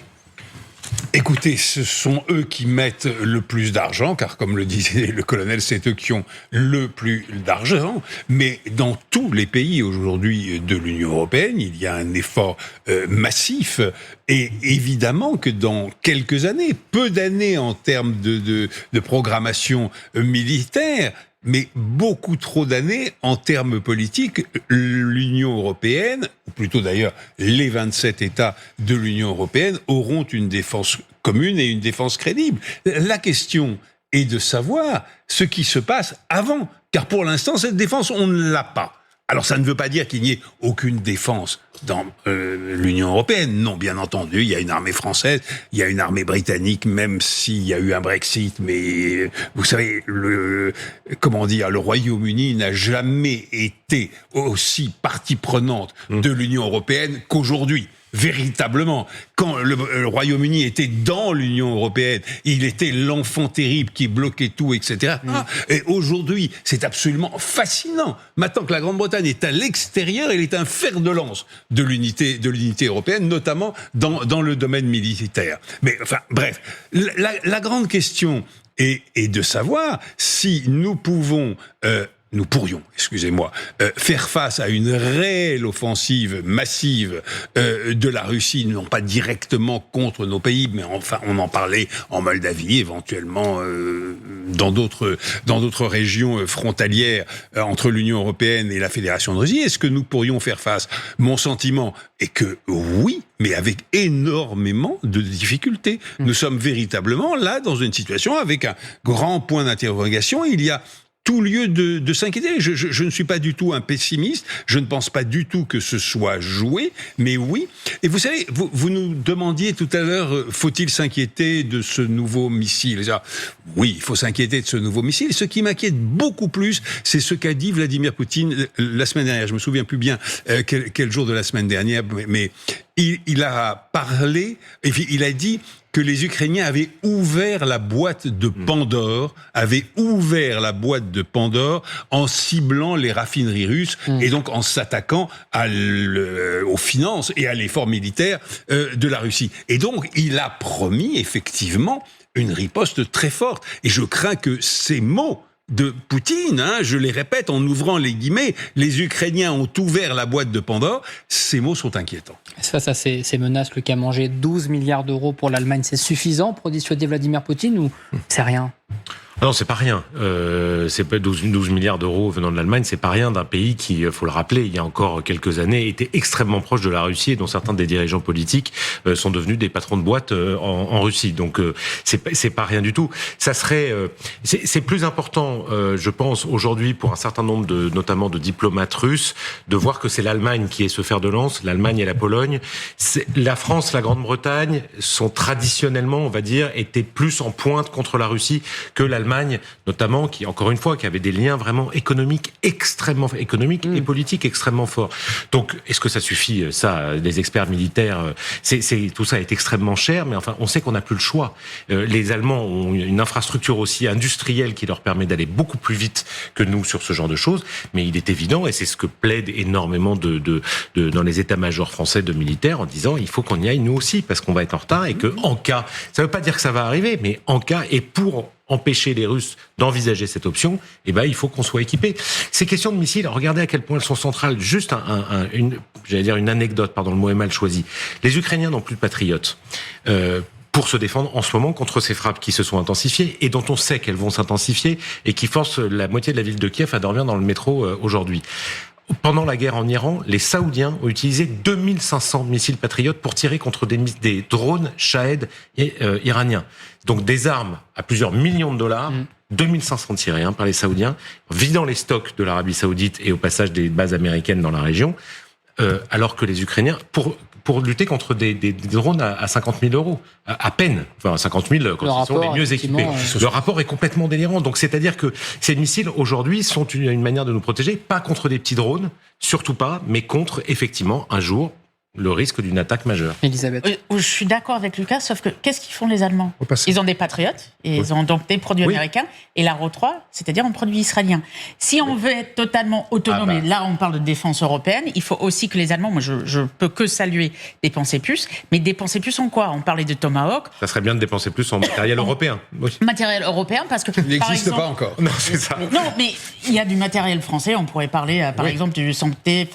Écoutez, ce sont eux qui mettent le plus d'argent, car comme le disait le colonel, c'est eux qui ont le plus d'argent. Mais dans tous les pays aujourd'hui de l'Union européenne, il y a un effort massif. Et évidemment que dans quelques années, peu d'années en termes de programmation militaire, mais beaucoup trop d'années en termes politiques, l'Union européenne, ou plutôt d'ailleurs les 27 États de l'Union européenne, auront une défense commune et une défense crédible. La question est de savoir ce qui se passe avant, car pour l'instant, cette défense, on ne l'a pas. Alors ça ne veut pas dire qu'il n'y ait aucune défense dans l'Union européenne. Non, bien entendu, il y a une armée française, il y a une armée britannique, même s'il y a eu un Brexit. Mais vous savez, le Royaume-Uni n'a jamais été aussi partie prenante de l'Union européenne qu'aujourd'hui. Véritablement, quand le Royaume-Uni était dans l'Union européenne, il était l'enfant terrible qui bloquait tout, etc. Et aujourd'hui, c'est absolument fascinant. Maintenant que la Grande-Bretagne est à l'extérieur, elle est un fer de lance de l'unité européenne, notamment dans le domaine militaire. Mais enfin, bref, la grande question est de savoir si nous pourrions, faire face à une réelle offensive massive de la Russie, non pas directement contre nos pays, mais enfin, on en parlait en Moldavie, éventuellement dans d'autres régions frontalières entre l'Union européenne et la Fédération de Russie. Est-ce que nous pourrions faire face ? Mon sentiment est que oui, mais avec énormément de difficultés. Nous sommes véritablement là dans une situation avec un grand point d'interrogation. Il y a tout lieu de s'inquiéter. Je ne suis pas du tout un pessimiste, je ne pense pas du tout que ce soit joué, mais oui. Et vous savez, vous nous demandiez tout à l'heure, faut-il s'inquiéter de ce nouveau missile ? Oui, il faut s'inquiéter de ce nouveau missile. Ce qui m'inquiète beaucoup plus, c'est ce qu'a dit Vladimir Poutine la semaine dernière. Je me souviens plus bien quel jour de la semaine dernière, mais il a parlé, et puis il a dit que les Ukrainiens avaient ouvert la boîte de Pandore, en ciblant les raffineries russes et donc en s'attaquant aux finances et à l'effort militaire de la Russie. Et donc, il a promis effectivement une riposte très forte. Et je crains que ces mots de Poutine, je les répète en ouvrant les guillemets, les Ukrainiens ont ouvert la boîte de Pandore, ces mots sont inquiétants. Face à ces menaces, le cas mangé 12 milliards d'euros pour l'Allemagne, c'est suffisant pour dissuader Vladimir Poutine ou c'est rien ? Non, c'est pas rien. C'est pas 12 milliards d'euros venant de l'Allemagne, c'est pas rien d'un pays qui, faut le rappeler, il y a encore quelques années, était extrêmement proche de la Russie et dont certains des dirigeants politiques sont devenus des patrons de boîtes en Russie. Donc c'est pas rien du tout. Ça serait, c'est plus important, je pense, aujourd'hui pour un certain nombre notamment de diplomates russes, de voir que c'est l'Allemagne qui est ce fer de lance, l'Allemagne et la Pologne. La France, la Grande-Bretagne sont traditionnellement, on va dire, étaient plus en pointe contre la Russie que l'Allemagne l'Allemagne, notamment, qui, encore une fois, qui avait des liens vraiment économiques et politiques extrêmement forts. Donc, est-ce que ça suffit, ça, les experts militaires, tout ça est extrêmement cher, mais enfin, on sait qu'on n'a plus le choix. Les Allemands ont une infrastructure aussi industrielle qui leur permet d'aller beaucoup plus vite que nous sur ce genre de choses, mais il est évident, et c'est ce que plaident énormément dans les états-majors français de militaires, en disant, il faut qu'on y aille nous aussi, parce qu'on va être en retard, et que, en cas, ça veut pas dire que ça va arriver, mais en cas, et pour empêcher les Russes d'envisager cette option, il faut qu'on soit équipé. Ces questions de missiles, regardez à quel point elles sont centrales. Juste une anecdote, pardon, le mot est mal choisi. Les Ukrainiens n'ont plus de patriotes. Pour se défendre en ce moment contre ces frappes qui se sont intensifiées et dont on sait qu'elles vont s'intensifier et qui forcent la moitié de la ville de Kiev à dormir dans le métro aujourd'hui. Pendant la guerre en Iran, les Saoudiens ont utilisé 2500 missiles patriotes pour tirer contre des drones Shahed iraniens. Donc des armes à plusieurs millions de dollars, 2500 tirés par les Saoudiens, vidant les stocks de l'Arabie Saoudite et au passage des bases américaines dans la région, alors que les Ukrainiens, pour lutter contre des drones à 50 000 euros, à peine, enfin 50 000 quand ils sont les mieux équipés. Le rapport est complètement délirant. Donc c'est-à-dire que ces missiles aujourd'hui sont une manière de nous protéger, pas contre des petits drones, surtout pas, mais contre effectivement un jour le risque d'une attaque majeure. Elisabeth. Je suis d'accord avec Lucas, sauf que qu'est-ce qu'ils font les Allemands ? Ils ont des patriotes, et ils ont donc des produits américains, et l'Aro 3, c'est-à-dire un produit israélien. Si on veut être totalement autonome, et là on parle de défense européenne, il faut aussi que les Allemands, moi je peux que saluer dépenser plus, mais dépenser plus en quoi ? On parlait de Tomahawk. Ça serait bien de dépenser plus en matériel européen. Oui. Matériel européen, parce que... Il n'existe pas encore. Non, c'est ça. Non, mais il y a du matériel français, on pourrait parler par exemple du santé,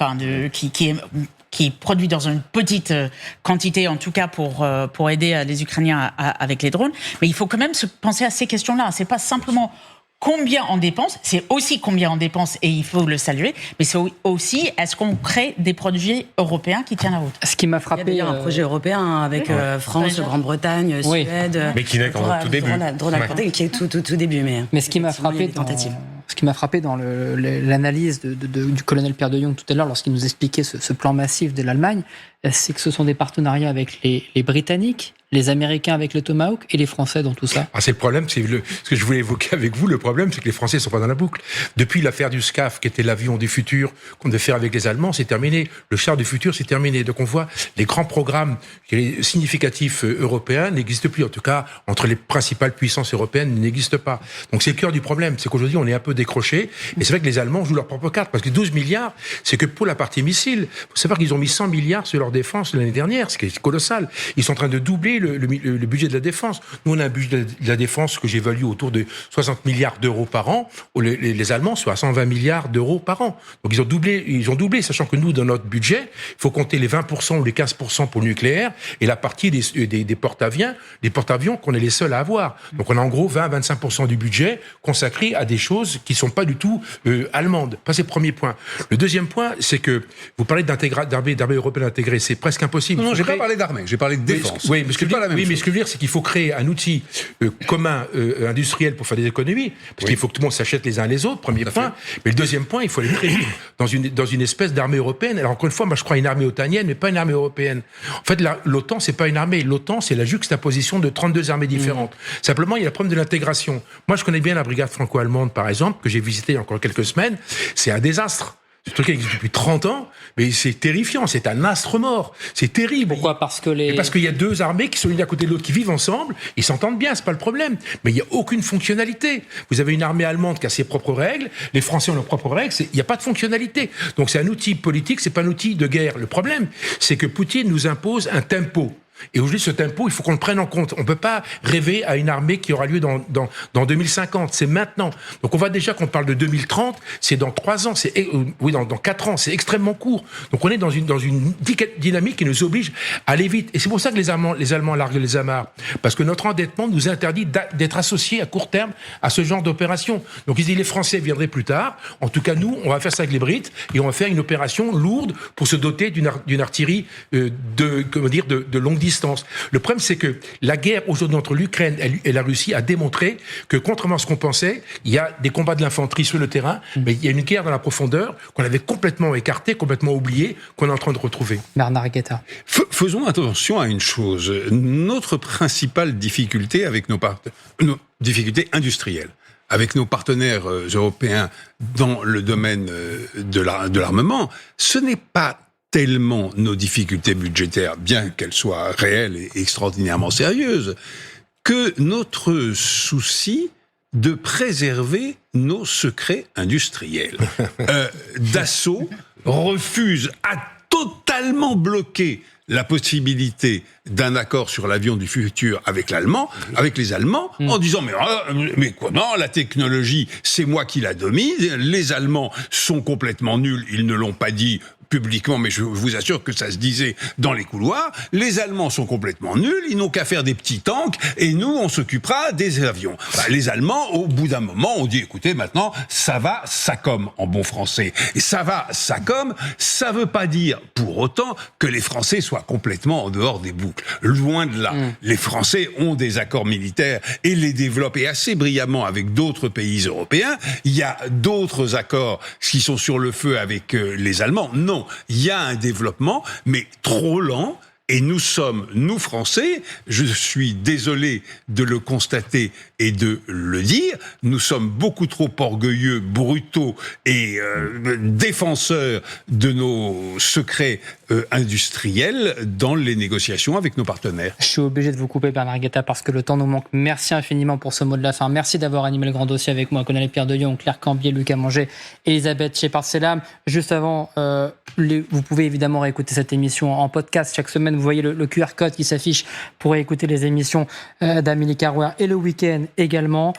qui est produit dans une petite quantité, en tout cas pour aider les Ukrainiens avec les drones. Mais il faut quand même se penser à ces questions-là. C'est pas simplement combien on dépense, c'est aussi combien on dépense, et il faut le saluer, mais c'est aussi est-ce qu'on crée des produits européens qui tiennent la route. Ce qui m'a frappé... Il y a d'ailleurs un projet européen avec France, Grande-Bretagne, Suède... Mais qui n'est qu'en tout début. Qui est tout début. Mais ce qui m'a frappé ce qui m'a frappé dans l'analyse du colonel Pierre de Jong tout à l'heure, lorsqu'il nous expliquait ce plan massif de l'Allemagne, c'est que ce sont des partenariats avec les Britanniques, les Américains avec le Tomahawk et les Français dans tout ça. C'est le problème, ce que je voulais évoquer avec vous, le problème, c'est que les Français ne sont pas dans la boucle. Depuis l'affaire du SCAF, qui était l'avion du futur qu'on devait faire avec les Allemands, c'est terminé. Le char du futur, c'est terminé. Donc on voit les grands programmes significatifs européens n'existent plus. En tout cas, entre les principales puissances européennes, ils n'existent pas. Donc c'est le cœur du problème. C'est qu'aujourd'hui, on est un peu décroché. Et c'est vrai que les Allemands jouent leur propre carte. Parce que 12 milliards, c'est que pour la partie missile. Il faut savoir qu'ils ont mis 100 milliards sur leur défense l'année dernière, ce qui est colossal. Ils sont en train de doubler le budget de la défense. Nous, on a un budget de la défense que j'évalue autour de 60 milliards d'euros par an. Les Allemands sont à 120 milliards d'euros par an. Donc ils ont doublé, sachant que nous, dans notre budget, il faut compter les 20% ou les 15% pour le nucléaire et la partie des porte-avions qu'on est les seuls à avoir. Donc on a en gros 20-25% du budget consacré à des choses qui ne sont pas du tout allemandes. Ça, c'est le premier point. Le deuxième point, c'est que vous parlez d'armée européenne intégrée, c'est presque impossible. Non, j'ai pas parlé d'armée, j'ai parlé de défense. Oui, mais ce que je veux dire, c'est qu'il faut créer un outil commun industriel pour faire des économies, parce qu'il faut que tout le monde s'achète les uns les autres, premier point. Mais le deuxième point, il faut aller très vite dans une espèce d'armée européenne. Alors encore une fois, moi je crois à une armée otanienne, mais pas une armée européenne. En fait, l'OTAN, c'est pas une armée. L'OTAN, c'est la juxtaposition de 32 armées différentes. Simplement, il y a le problème de l'intégration. Moi, je connais bien la brigade franco-allemande, par exemple, que j'ai visitée il y a encore quelques semaines. C'est un désastre. Ce truc existe depuis 30 ans, mais c'est terrifiant, c'est un astre mort, c'est terrible. Pourquoi ? Parce qu'il y a deux armées qui sont l'une à côté de l'autre, qui vivent ensemble, ils s'entendent bien, c'est pas le problème. Mais il n'y a aucune fonctionnalité. Vous avez une armée allemande qui a ses propres règles, les Français ont leurs propres règles, il n'y a pas de fonctionnalité. Donc c'est un outil politique, c'est pas un outil de guerre. Le problème, c'est que Poutine nous impose un tempo. Et aujourd'hui, ce tempo, il faut qu'on le prenne en compte. On ne peut pas rêver à une armée qui aura lieu dans 2050. C'est maintenant. Donc on voit déjà qu'on parle de 2030, c'est dans 3 ans, dans 4 ans, c'est extrêmement court. Donc on est dans une dynamique qui nous oblige à aller vite. Et c'est pour ça que les Allemands larguent les amarres. Parce que notre endettement nous interdit d'être associés à court terme à ce genre d'opération. Donc ils disent les Français viendraient plus tard. En tout cas, nous, on va faire ça avec les Brites et on va faire une opération lourde pour se doter d'une artillerie de longue distance. Le problème, c'est que la guerre aujourd'hui entre l'Ukraine et la Russie a démontré que, contrairement à ce qu'on pensait, il y a des combats de l'infanterie sur le terrain, mais il y a une guerre dans la profondeur qu'on avait complètement écartée, complètement oubliée, qu'on est en train de retrouver. Bernard Guetta. Faisons attention à une chose. Notre principale difficulté avec nos difficultés industrielles avec nos partenaires européens dans le domaine de l'armement, ce n'est pas tellement nos difficultés budgétaires, bien qu'elles soient réelles et extraordinairement sérieuses, que notre souci de préserver nos secrets industriels. Dassault refuse à totalement bloquer la possibilité d'un accord sur l'avion du futur avec les Allemands, en disant mais quoi, non, la technologie, c'est moi qui la domine, les Allemands sont complètement nuls, ils ne l'ont pas dit publiquement, mais je vous assure que ça se disait dans les couloirs. Les Allemands sont complètement nuls, ils n'ont qu'à faire des petits tanks, et nous, on s'occupera des avions. Les Allemands, au bout d'un moment, ont dit, écoutez, maintenant, ça va, ça comme, en bon français. Et ça va, ça comme, ça veut pas dire, pour autant, que les Français soient complètement en dehors des boucles. Loin de là. Les Français ont des accords militaires et les développent, et assez brillamment avec d'autres pays européens. Il y a d'autres accords qui sont sur le feu avec les Allemands. Non. Il y a un développement, mais trop lent, et nous sommes, nous Français, je suis désolé de le constater et de le dire, nous sommes beaucoup trop orgueilleux, brutaux et défenseurs de nos secrets industriels dans les négociations avec nos partenaires. Je suis obligé de vous couper, Bernard Guetta, parce que le temps nous manque. Merci infiniment pour ce mot de la fin. Merci d'avoir animé le grand dossier avec moi. Colonel Pierre Deyon, Claire Cambier, Lucas Manger, Elisabeth Shepard-Selam. Juste avant, vous pouvez évidemment réécouter cette émission en podcast. Chaque semaine, vous voyez le QR code qui s'affiche pour écouter les émissions d'Amélie Carouer, et le week-end également.